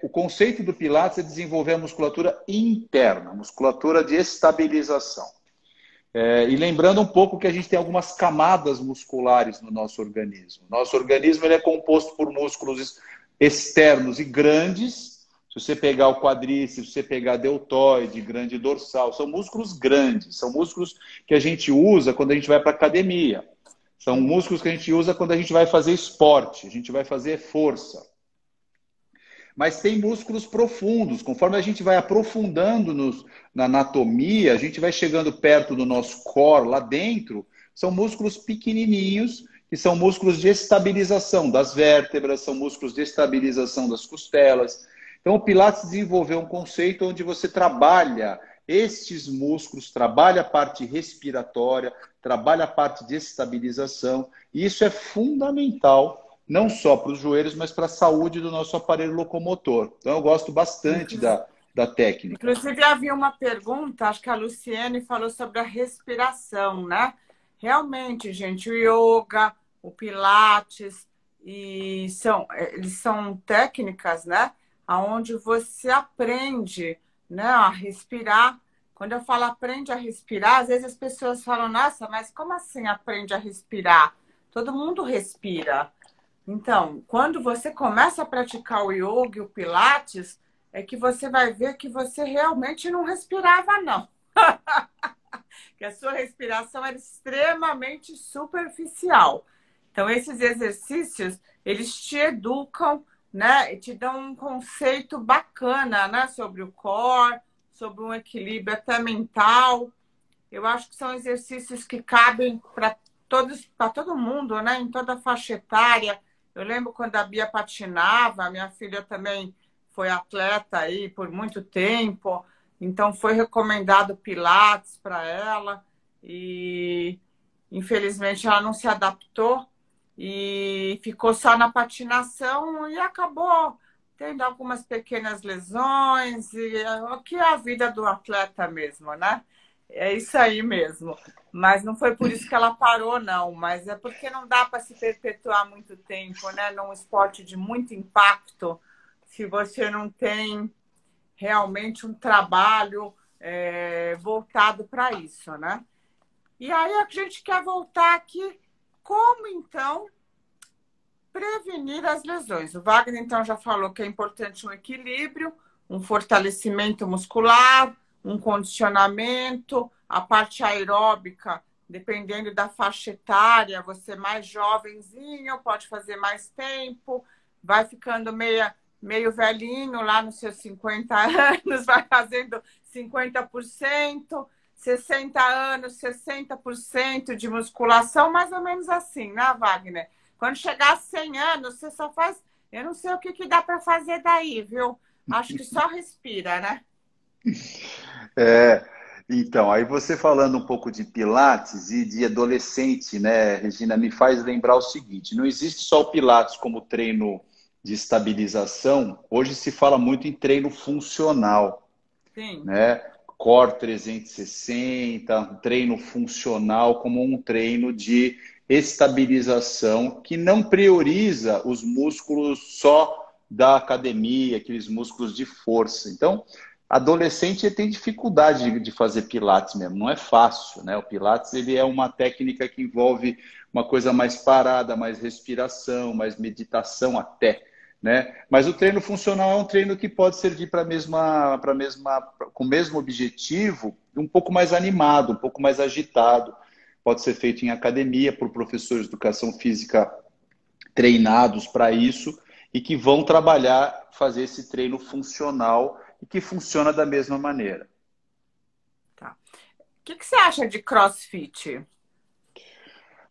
O conceito do Pilates é desenvolver a musculatura interna, a musculatura de estabilização. E lembrando um pouco que a gente tem algumas camadas musculares no nosso organismo. Nosso organismo ele é composto por músculos externos e grandes. Se você pegar o quadríceps, se você pegar deltoide, grande dorsal, são músculos grandes, são músculos que a gente usa quando a gente vai para a academia. São músculos que a gente usa quando a gente vai fazer esporte, a gente vai fazer força. Mas tem músculos profundos. Conforme a gente vai aprofundando na anatomia, a gente vai chegando perto do nosso core, lá dentro, são músculos pequenininhos, que são músculos de estabilização das vértebras, são músculos de estabilização das costelas. Então, o Pilates desenvolveu um conceito onde você trabalha estes músculos, trabalha a parte respiratória, trabalha a parte de estabilização, e isso é fundamental não só para os joelhos, mas para a saúde do nosso aparelho locomotor. Então, eu gosto bastante da técnica. Inclusive, havia uma pergunta, acho que a Luciene falou sobre a respiração, né? Realmente, gente, o yoga, o pilates, eles são técnicas, né? Onde você aprende, né, a respirar. Quando eu falo aprende a respirar, às vezes as pessoas falam, nossa, mas como assim aprende a respirar? Todo mundo respira. Então, quando você começa a praticar o yoga e o pilates, é que você vai ver que você realmente não respirava, não. Que a sua respiração era extremamente superficial. Então, esses exercícios, eles te educam, né? E te dão um conceito bacana, né? Sobre o core, sobre um equilíbrio até mental. Eu acho que são exercícios que cabem para todo mundo, né? Em toda a faixa etária. Eu lembro quando a Bia patinava, a minha filha também foi atleta aí por muito tempo, então foi recomendado Pilates para ela e infelizmente ela não se adaptou e ficou só na patinação e acabou tendo algumas pequenas lesões, e o que é a vida do atleta mesmo, né? É isso aí mesmo. Mas não foi por isso que ela parou, não. Mas é porque não dá para se perpetuar muito tempo, né? Num esporte de muito impacto, se você não tem realmente um trabalho voltado para isso, né? E aí a gente quer voltar aqui. Como, então, prevenir as lesões. O Wagner, então, já falou que é importante um equilíbrio, um fortalecimento muscular, um condicionamento, a parte aeróbica, dependendo da faixa etária, você mais jovenzinho, pode fazer mais tempo, vai ficando meio velhinho lá nos seus 50 anos, vai fazendo 50%, 60 anos, 60% de musculação, mais ou menos assim, né, Wagner? Quando chegar a 100 anos, você só faz... Eu não sei o que dá para fazer daí, viu? Acho que só respira, né? Então, aí você falando um pouco de Pilates e de adolescente, né, Regina, me faz lembrar o seguinte: não existe só o Pilates como treino de estabilização, hoje se fala muito em treino funcional, Sim. né? Core 360, um treino funcional como um treino de estabilização que não prioriza os músculos só da academia, aqueles músculos de força. Então, adolescente tem dificuldade de fazer Pilates mesmo, não é fácil, né? O Pilates ele é uma técnica que envolve uma coisa mais parada, mais respiração, mais meditação até, né? Mas o treino funcional é um treino que pode servir com o mesmo objetivo, um pouco mais animado, um pouco mais agitado. Pode ser feito em academia por professores de educação física treinados para isso e que vão trabalhar, fazer esse treino funcional e que funciona da mesma maneira. Tá. O que você acha de CrossFit?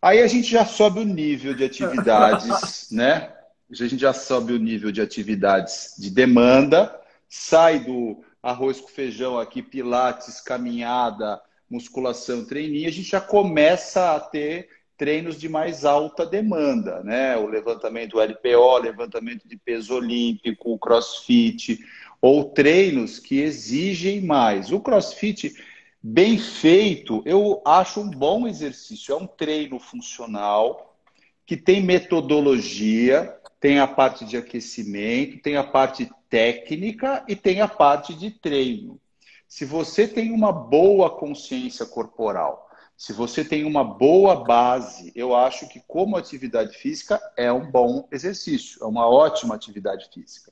Aí a gente já sobe o nível de atividades, né? A gente já sobe o nível de atividades de demanda, sai do arroz com feijão aqui, pilates, caminhada, musculação, treininho, a gente já começa a ter treinos de mais alta demanda, né? O levantamento LPO, levantamento de peso olímpico, o CrossFit, ou treinos que exigem mais. O CrossFit, bem feito, eu acho um bom exercício. É um treino funcional que tem metodologia, tem a parte de aquecimento, tem a parte técnica e tem a parte de treino. Se você tem uma boa consciência corporal, se você tem uma boa base, eu acho que como atividade física é um bom exercício, é uma ótima atividade física.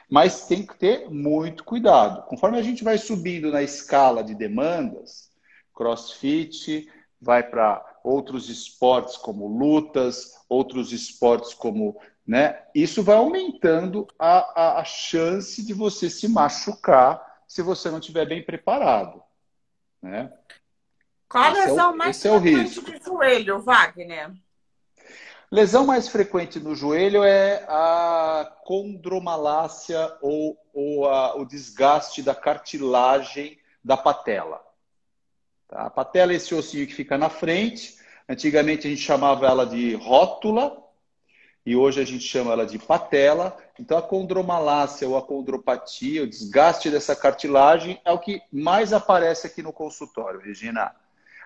Mas tem que ter muito cuidado. Conforme a gente vai subindo na escala de demandas, CrossFit vai para outros esportes como lutas, outros esportes como, né? Isso vai aumentando a chance de você se machucar se você não estiver bem preparado, né? Qual a lesão mais frequente do joelho, Wagner? Lesão mais frequente no joelho é a condromalácia ou o desgaste da cartilagem da patela. Tá? A patela é esse ossinho que fica na frente. Antigamente a gente chamava ela de rótula e hoje a gente chama ela de patela. Então a condromalácia ou a condropatia, o desgaste dessa cartilagem é o que mais aparece aqui no consultório, Regina.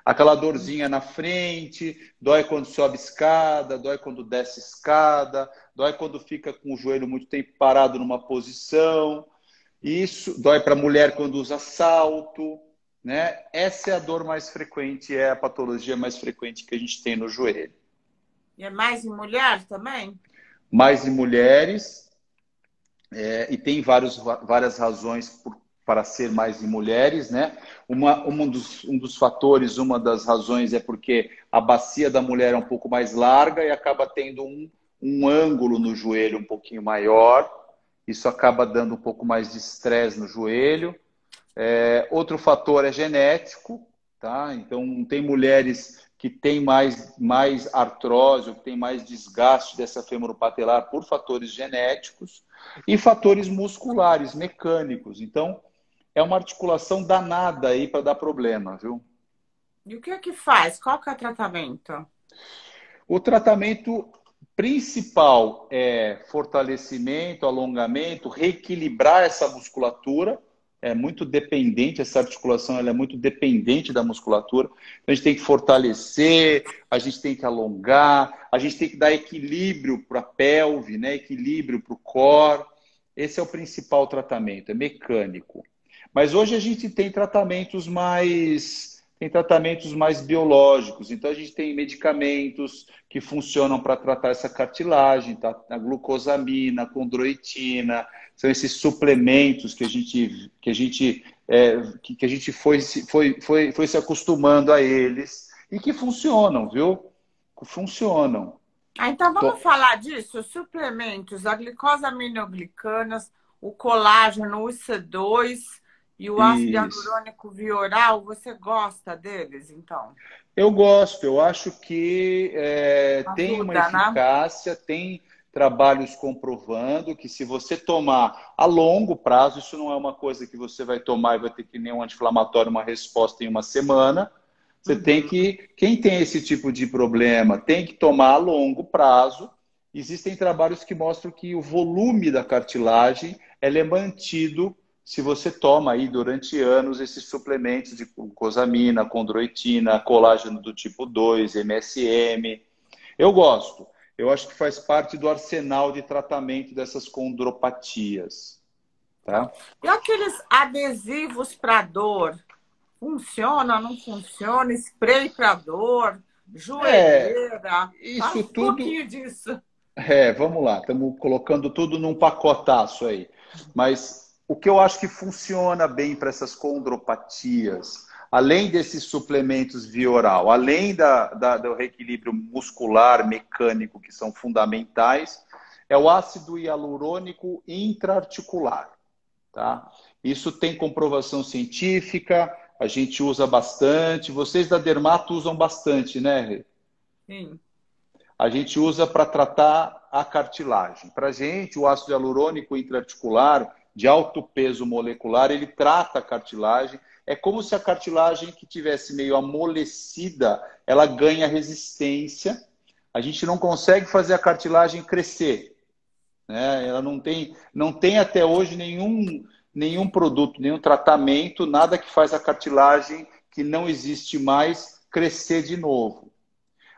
Aquela dorzinha na frente, dói quando sobe escada, dói quando desce escada, dói quando fica com o joelho muito tempo parado numa posição. Isso dói para a mulher quando usa salto, né? Essa é a dor mais frequente, é a patologia mais frequente que a gente tem no joelho. E é mais em mulher também? Mais em mulheres, e tem várias razões para ser mais em mulheres, né? Um dos fatores, uma das razões é porque a bacia da mulher é um pouco mais larga e acaba tendo um ângulo no joelho um pouquinho maior. Isso acaba dando um pouco mais de estresse no joelho. Outro fator é genético, tá? Então, tem mulheres que têm mais artrose, ou que têm mais desgaste dessa femoropatelar por fatores genéticos e fatores musculares, mecânicos. Então, é uma articulação danada aí para dar problema, viu? E o que é que faz? Qual que é o tratamento? O tratamento principal é fortalecimento, alongamento, reequilibrar essa musculatura. É muito dependente, essa articulação ela é muito dependente da musculatura. Então, a gente tem que fortalecer, a gente tem que alongar, a gente tem que dar equilíbrio para a pelve, né? Equilíbrio para o core. Esse é o principal tratamento, é mecânico. Mas hoje a gente tem tratamentos tem tratamentos mais biológicos. Então, a gente tem medicamentos que funcionam para tratar essa cartilagem, tá? A glucosamina, a condroitina, são esses suplementos que a gente foi se acostumando a eles e que funcionam, viu? Funcionam. Então vamos falar disso, suplementos, a glicosaminoglicanas, o colágeno, o IC2 e o ácido hialurônico via oral, você gosta deles, então? Eu gosto, eu acho que tem uma eficácia, né? Tem trabalhos comprovando que se você tomar a longo prazo, isso não é uma coisa que você vai tomar e vai ter que nem um anti-inflamatório, uma resposta em uma semana. Você tem que, quem tem esse tipo de problema, tem que tomar a longo prazo. Existem trabalhos que mostram que o volume da cartilagem ela é mantido se você toma aí durante anos esses suplementos de glucosamina, condroitina, colágeno do tipo 2, MSM. Eu gosto. Eu acho que faz parte do arsenal de tratamento dessas condropatias. Tá? E aqueles adesivos para dor? Funciona, não funciona? Spray para dor, joelheira? Isso fala tudo... um pouquinho disso. Vamos lá. Estamos colocando tudo num pacotaço aí. Mas o que eu acho que funciona bem para essas condropatias, além desses suplementos via oral, além do reequilíbrio muscular, mecânico, que são fundamentais, é o ácido hialurônico intraarticular. Tá? Isso tem comprovação científica, a gente usa bastante. Vocês da Dermato usam bastante, né, Rê? Sim. A gente usa para tratar a cartilagem. Para a gente, o ácido hialurônico intraarticular, de alto peso molecular, ele trata a cartilagem. É como se a cartilagem que tivesse meio amolecida, ela ganha resistência. A gente não consegue fazer a cartilagem crescer, né? Ela não tem até hoje nenhum produto, nenhum tratamento, nada que faz a cartilagem que não existe mais crescer de novo.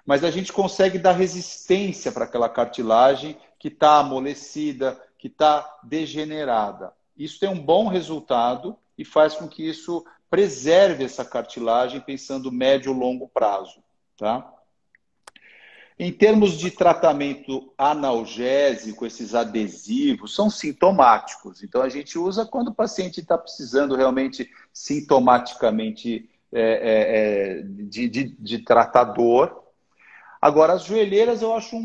Mas a gente consegue dar resistência para aquela cartilagem que está amolecida, que está degenerada. Isso tem um bom resultado e faz com que isso preserve essa cartilagem pensando médio e longo prazo. Tá? Em termos de tratamento analgésico, esses adesivos são sintomáticos. Então, a gente usa quando o paciente está precisando realmente sintomaticamente de tratador. Agora, as joelheiras, eu acho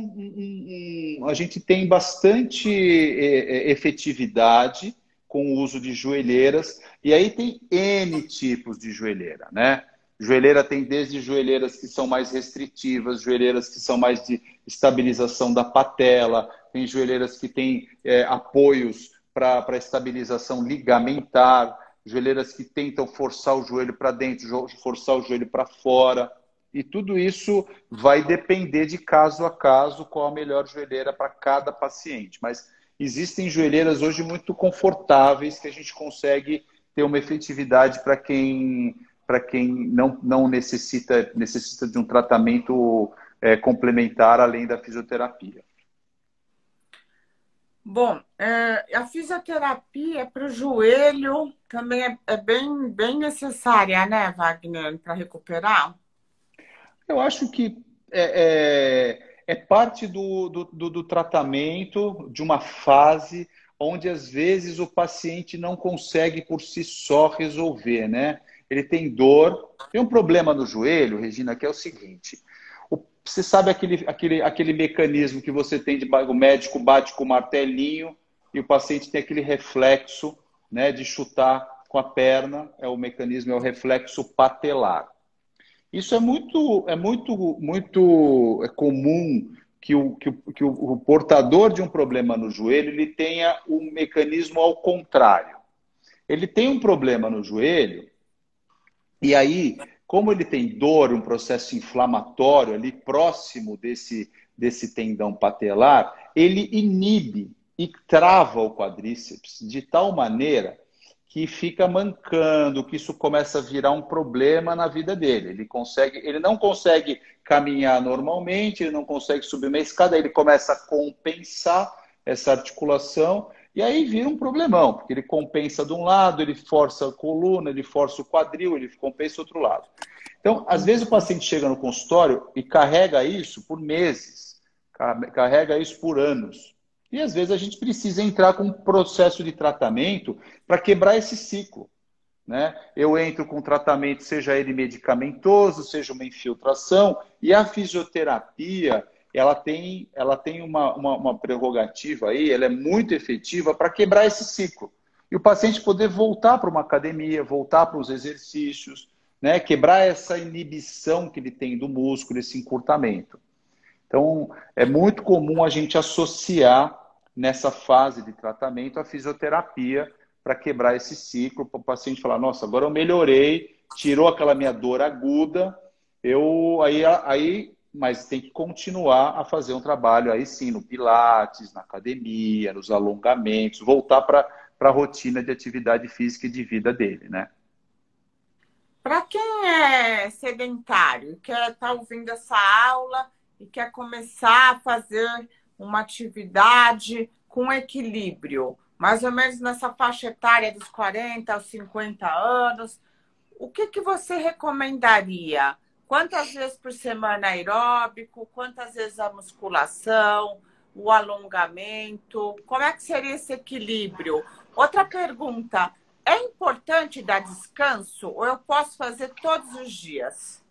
a gente tem bastante efetividade com o uso de joelheiras. E aí tem N tipos de joelheira, né? Joelheira tem desde joelheiras que são mais restritivas, joelheiras que são mais de estabilização da patela, tem joelheiras que têm apoios para estabilização ligamentar, joelheiras que tentam forçar o joelho para dentro, forçar o joelho para fora. E tudo isso vai depender de caso a caso qual a melhor joelheira para cada paciente. Mas existem joelheiras hoje muito confortáveis que a gente consegue ter uma efetividade para quem não necessita de um tratamento complementar além da fisioterapia. Bom, a fisioterapia para o joelho também é bem necessária, né, Wagner, para recuperar? Eu acho que é parte do tratamento, de uma fase onde, às vezes, o paciente não consegue por si só resolver, né? Ele tem dor. Tem um problema no joelho, Regina, que é o seguinte. Você sabe aquele mecanismo que você tem o médico bate com o martelinho e o paciente tem aquele reflexo, né, de chutar com a perna. O mecanismo é o reflexo patelar. Isso é muito comum que o portador de um problema no joelho ele tenha um mecanismo ao contrário. Ele tem um problema no joelho e aí, como ele tem dor, um processo inflamatório ali próximo desse tendão patelar, ele inibe e trava o quadríceps de tal maneira que fica mancando, que isso começa a virar um problema na vida dele. Ele não consegue caminhar normalmente, ele não consegue subir uma escada, ele começa a compensar essa articulação e aí vira um problemão, porque ele compensa de um lado, ele força a coluna, ele força o quadril, ele compensa o outro lado. Então, às vezes o paciente chega no consultório e carrega isso por meses, carrega isso por anos. E às vezes a gente precisa entrar com um processo de tratamento para quebrar esse ciclo, né? Eu entro com tratamento, seja ele medicamentoso, seja uma infiltração, e a fisioterapia, ela tem uma prerrogativa aí, ela é muito efetiva para quebrar esse ciclo. E o paciente poder voltar para uma academia, voltar para os exercícios, né? Quebrar essa inibição que ele tem do músculo, esse encurtamento. Então, é muito comum a gente associar nessa fase de tratamento a fisioterapia para quebrar esse ciclo, para o paciente falar, nossa, agora eu melhorei, tirou aquela minha dor aguda, mas tem que continuar a fazer um trabalho aí sim, no pilates, na academia, nos alongamentos, voltar para a rotina de atividade física e de vida dele, né? Para quem é sedentário, quer estar ouvindo essa aula e quer começar a fazer uma atividade com equilíbrio, mais ou menos nessa faixa etária dos 40 aos 50 anos, o que você recomendaria? Quantas vezes por semana aeróbico? Quantas vezes a musculação? O alongamento? Como é que seria esse equilíbrio? Outra pergunta, é importante dar descanso ou eu posso fazer todos os dias?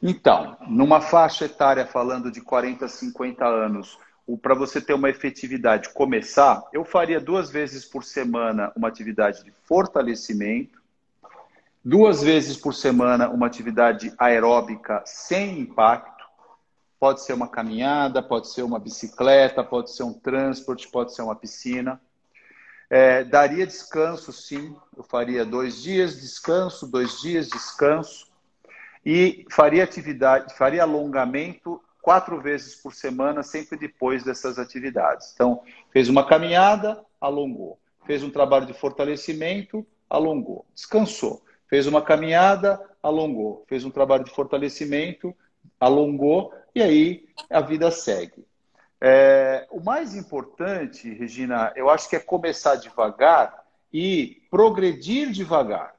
Então, numa faixa etária falando de 40 a 50 anos, para você ter uma efetividade começar, eu faria 2 vezes por semana uma atividade de fortalecimento, 2 vezes por semana uma atividade aeróbica sem impacto, pode ser uma caminhada, pode ser uma bicicleta, pode ser um transporte, pode ser uma piscina. Daria descanso, sim, eu faria 2 dias descanso, 2 dias descanso, e faria alongamento 4 vezes por semana, sempre depois dessas atividades. Então, fez uma caminhada, alongou. Fez um trabalho de fortalecimento, alongou. Descansou. Fez uma caminhada, alongou. Fez um trabalho de fortalecimento, alongou. E aí a vida segue. O mais importante, Regina, eu acho que é começar devagar e progredir devagar.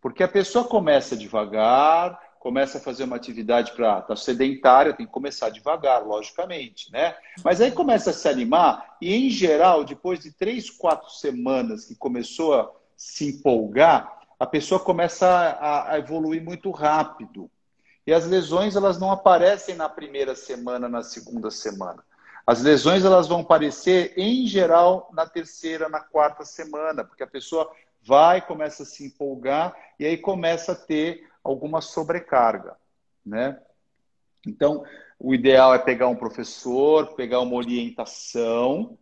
Porque a pessoa começa devagar, começa a fazer uma atividade para estar sedentária, tem que começar devagar, logicamente, né? Mas aí começa a se animar e, em geral, depois de 3, 4 semanas que começou a se empolgar, a pessoa começa a evoluir muito rápido. E as lesões, elas não aparecem na primeira semana, na segunda semana. As lesões, elas vão aparecer, em geral, na terceira, na quarta semana, porque a pessoa começa a se empolgar e aí começa a ter alguma sobrecarga, né? Então, o ideal é pegar um professor, pegar uma orientação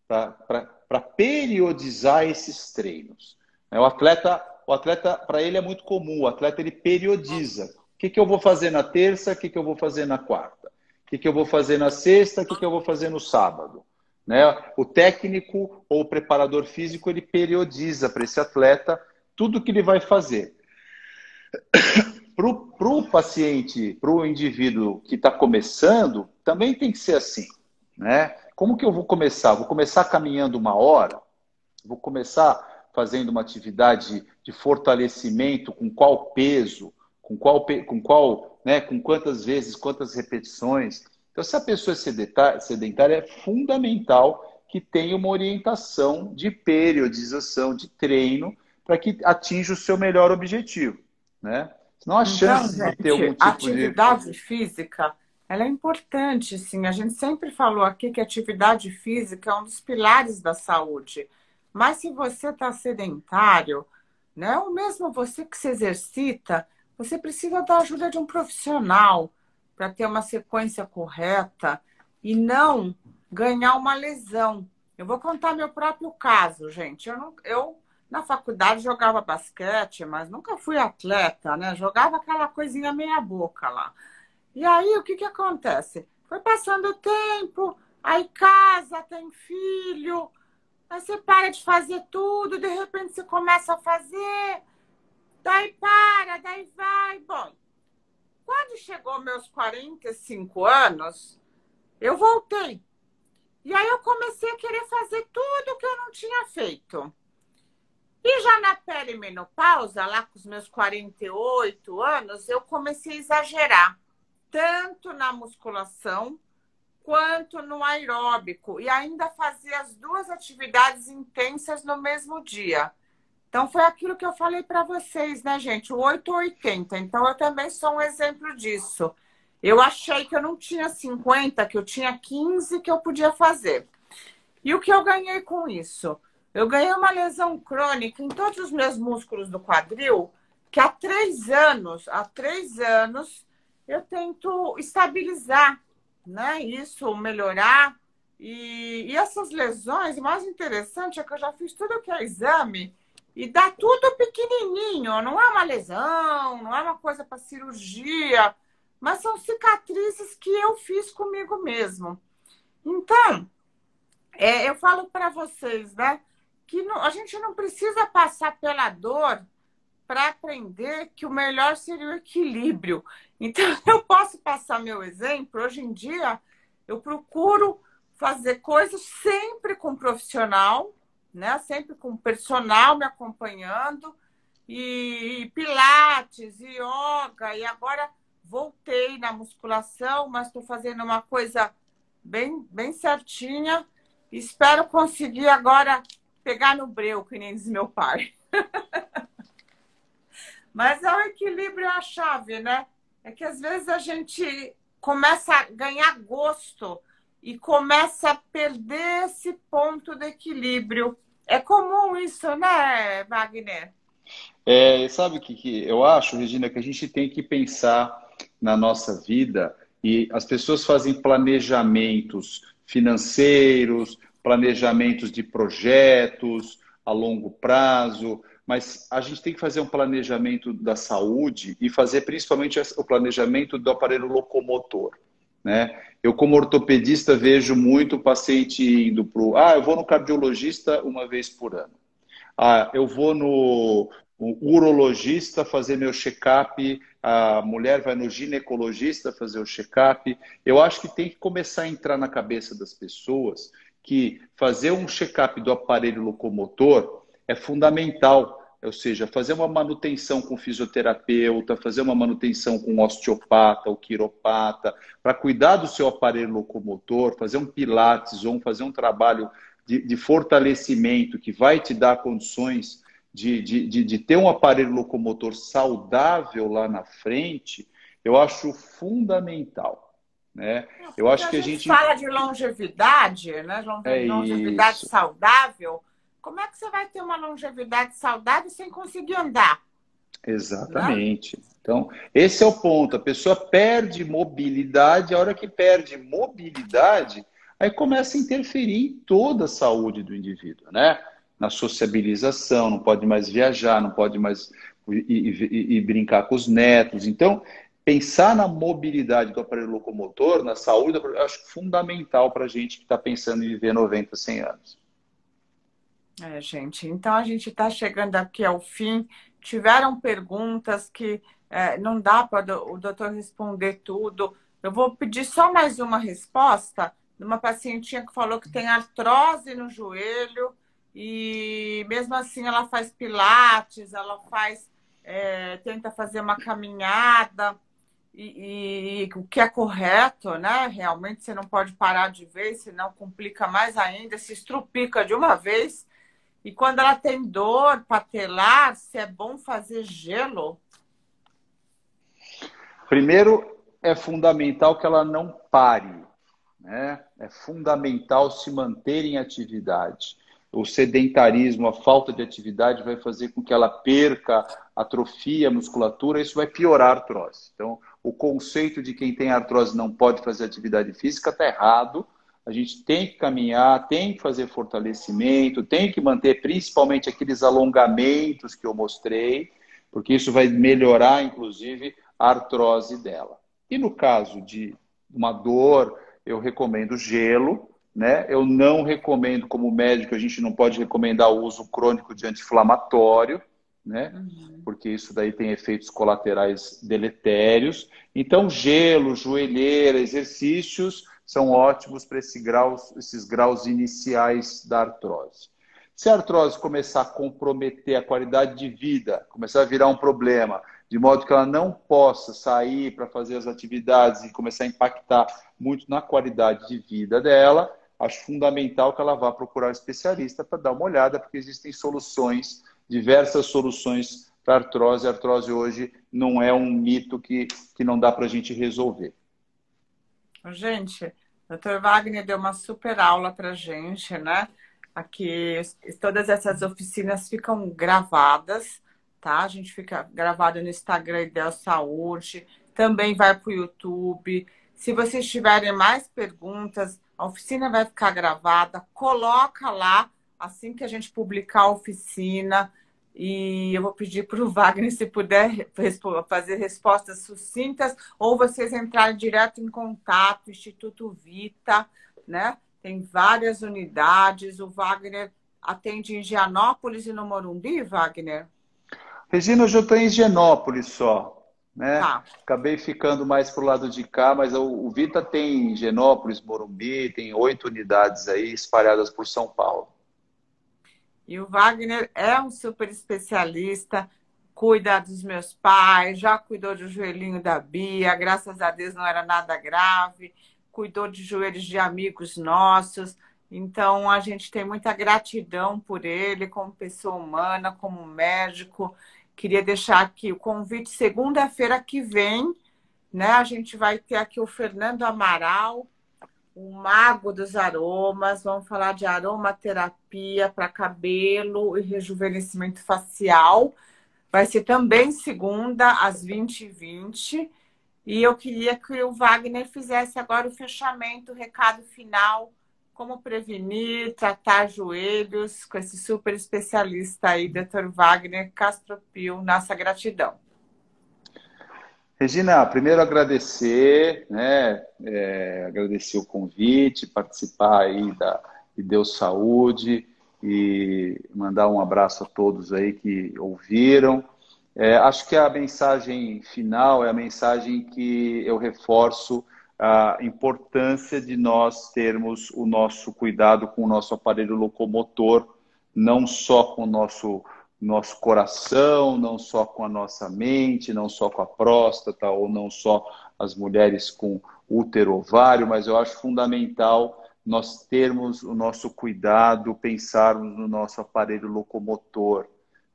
para periodizar esses treinos. O atleta, para ele é muito comum, o atleta ele periodiza. O que eu vou fazer na terça, o que eu vou fazer na quarta? O que eu vou fazer na sexta, o que eu vou fazer no sábado? Né? O técnico ou o preparador físico, ele periodiza para esse atleta tudo que ele vai fazer. Para o paciente, para o indivíduo que está começando, também tem que ser assim. Né? Como que eu vou começar? Vou começar caminhando 1 hora? Vou começar fazendo uma atividade de fortalecimento com qual peso? Com quantas vezes, quantas repetições? Então, se a pessoa é sedentária, é fundamental que tenha uma orientação de periodização, de treino, para que atinja o seu melhor objetivo, né? Senão a chance de ter algum tipo de... Atividade física, ela é importante, sim. A gente sempre falou aqui que a atividade física é um dos pilares da saúde. Mas se você está sedentário, né, ou mesmo você que se exercita, você precisa da ajuda de um profissional para ter uma sequência correta e não ganhar uma lesão. Eu vou contar meu próprio caso, gente. Eu na faculdade jogava basquete, mas nunca fui atleta, né? Jogava aquela coisinha meia boca lá. E aí, o que acontece? Foi passando o tempo, aí casa, tem filho, aí você para de fazer tudo, de repente você começa a fazer, daí para, daí vai. Bom, quando chegou meus 45 anos, eu voltei. E aí eu comecei a querer fazer tudo que eu não tinha feito. E já na perimenopausa, lá com os meus 48 anos, eu comecei a exagerar, tanto na musculação quanto no aeróbico, e ainda fazia as duas atividades intensas no mesmo dia. Então, foi aquilo que eu falei para vocês, né, gente? O 880. Então, eu também sou um exemplo disso. Eu achei que eu não tinha 50, que eu tinha 15 que eu podia fazer. E o que eu ganhei com isso? Eu ganhei uma lesão crônica em todos os meus músculos do quadril, que há 3 anos, eu tento estabilizar, né? Isso, melhorar. E essas lesões, o mais interessante é que eu já fiz tudo que é exame e dá tudo pequenininho. Não é uma lesão, não é uma coisa para cirurgia, mas são cicatrizes que eu fiz comigo mesmo. Então, eu falo para vocês, né, que a gente não precisa passar pela dor para aprender que o melhor seria o equilíbrio. Então, eu posso passar meu exemplo. Hoje em dia, eu procuro fazer coisas sempre com profissional, né? Sempre com personal me acompanhando, e pilates, e yoga, e agora voltei na musculação, mas estou fazendo uma coisa bem, bem certinha. Espero conseguir agora pegar no breu, que nem diz meu pai. Mas é o equilíbrio a chave, né? É que às vezes a gente começa a ganhar gosto e começa a perder esse ponto de equilíbrio. É comum isso, né, Wagner? Sabe o que eu acho, Regina, que a gente tem que pensar na nossa vida e as pessoas fazem planejamentos financeiros, planejamentos de projetos a longo prazo, mas a gente tem que fazer um planejamento da saúde e fazer principalmente o planejamento do aparelho locomotor, né? Eu, como ortopedista, vejo muito paciente indo para eu vou no cardiologista uma vez por ano. Eu vou no urologista fazer meu check-up, a mulher vai no ginecologista fazer o check-up. Eu acho que tem que começar a entrar na cabeça das pessoas que fazer um check-up do aparelho locomotor é fundamental. Ou seja, fazer uma manutenção com fisioterapeuta, fazer uma manutenção com osteopata ou quiropata, para cuidar do seu aparelho locomotor, fazer um pilates ou fazer um trabalho de fortalecimento que vai te dar condições de ter um aparelho locomotor saudável lá na frente, eu acho fundamental, né? Eu acho que a gente fala de longevidade, né? Longevidade isso. Saudável. Como é que você vai ter uma longevidade saudável sem conseguir andar? Exatamente. Né? Então, esse é o ponto. A pessoa perde mobilidade, a hora que perde mobilidade, aí começa a interferir em toda a saúde do indivíduo, né? Na sociabilização, não pode mais viajar, não pode mais ir brincar com os netos. Então, pensar na mobilidade do aparelho locomotor, na saúde, eu acho fundamental para a gente que está pensando em viver 90, 100 anos. Gente, então a gente está chegando aqui ao fim. Tiveram perguntas que não dá para o doutor responder tudo. Eu vou pedir só mais uma resposta de uma pacientinha que falou que tem artrose no joelho e mesmo assim ela faz pilates, ela tenta fazer uma caminhada e o que é correto, né? Realmente você não pode parar de vez, senão complica mais ainda, se estrupica de uma vez. E quando ela tem dor patelar, se é bom fazer gelo? Primeiro, é fundamental que ela não pare, né? É fundamental se manter em atividade. O sedentarismo, a falta de atividade vai fazer com que ela perca, atrofia a musculatura, isso vai piorar a artrose. Então, o conceito de quem tem artrose não pode fazer atividade física está errado. A gente tem que caminhar, tem que fazer fortalecimento, tem que manter principalmente aqueles alongamentos que eu mostrei, porque isso vai melhorar, inclusive, a artrose dela. E no caso de uma dor, eu recomendo gelo, né? Eu não recomendo, como médico, a gente não pode recomendar o uso crônico de anti-inflamatório, né? Porque isso daí tem efeitos colaterais deletérios. Então, gelo, joelheira, exercícios são ótimos para esses graus iniciais da artrose. Se a artrose começar a comprometer a qualidade de vida, começar a virar um problema, de modo que ela não possa sair para fazer as atividades e começar a impactar muito na qualidade de vida dela, acho fundamental que ela vá procurar um especialista para dar uma olhada, porque existem soluções, diversas soluções para a artrose. A artrose hoje não é um mito que não dá para a gente resolver. Gente, o Dr. Wagner deu uma super aula para a gente, né? Aqui, todas essas oficinas ficam gravadas, tá? A gente fica gravado no Instagram Ideal Saúde, também vai para o YouTube. Se vocês tiverem mais perguntas, a oficina vai ficar gravada, coloca lá assim que a gente publicar a oficina. E eu vou pedir para o Wagner, se puder fazer respostas sucintas, ou vocês entrarem direto em contato, Instituto Vita, né? Tem várias unidades. O Wagner atende em Gianópolis e no Morumbi, Wagner? Regina, hoje eu estou em Higienópolis só, né? Tá. Acabei ficando mais para o lado de cá, mas o Vita tem Higienópolis, Morumbi, tem 8 unidades aí espalhadas por São Paulo. E o Wagner é um super especialista, cuida dos meus pais, já cuidou do joelhinho da Bia, graças a Deus não era nada grave, cuidou de joelhos de amigos nossos. Então, a gente tem muita gratidão por ele, como pessoa humana, como médico. Queria deixar aqui o convite, segunda-feira que vem, né? A gente vai ter aqui o Fernando Amaral, o mago dos aromas. Vamos falar de aromaterapia para cabelo e rejuvenescimento facial. Vai ser também segunda, às 20h20. E eu queria que o Wagner fizesse agora o fechamento, o recado final, como prevenir, tratar joelhos, com esse super especialista aí, Dr. Wagner Castropil. Nossa gratidão. Regina, primeiro agradecer, né? Agradecer o convite, participar aí da Ideal Saúde e mandar um abraço a todos aí que ouviram. Acho que a mensagem final é a mensagem que eu reforço a importância de nós termos o nosso cuidado com o nosso aparelho locomotor, não só com o nosso coração, não só com a nossa mente, não só com a próstata, ou não só as mulheres com útero, ovário, mas eu acho fundamental nós termos o nosso cuidado, pensarmos no nosso aparelho locomotor,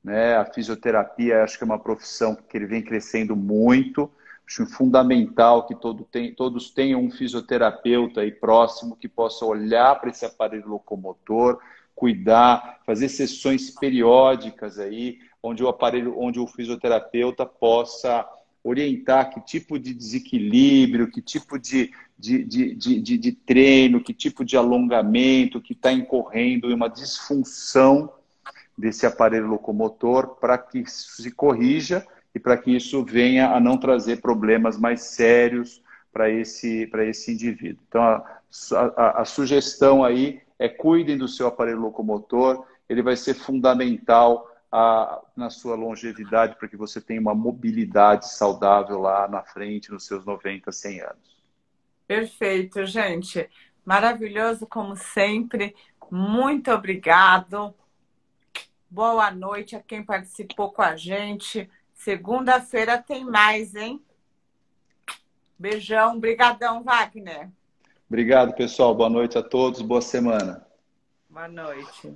né? A fisioterapia, acho que é uma profissão que ele vem crescendo muito. Acho fundamental que todos tenham um fisioterapeuta aí próximo que possa olhar para esse aparelho locomotor, cuidar, fazer sessões periódicas aí, onde o fisioterapeuta possa orientar que tipo de desequilíbrio, que tipo de treino, que tipo de alongamento que está incorrendo em uma disfunção desse aparelho locomotor para que isso se corrija e para que isso venha a não trazer problemas mais sérios para esse indivíduo. Então, a sugestão aí é cuidem do seu aparelho locomotor, ele vai ser fundamental na sua longevidade para que você tenha uma mobilidade saudável lá na frente, nos seus 90, 100 anos. Perfeito, gente. Maravilhoso, como sempre. Muito obrigado. Boa noite a quem participou com a gente. Segunda-feira tem mais, hein? Beijão. Brigadão, Wagner. Obrigado, pessoal. Boa noite a todos. Boa semana. Boa noite.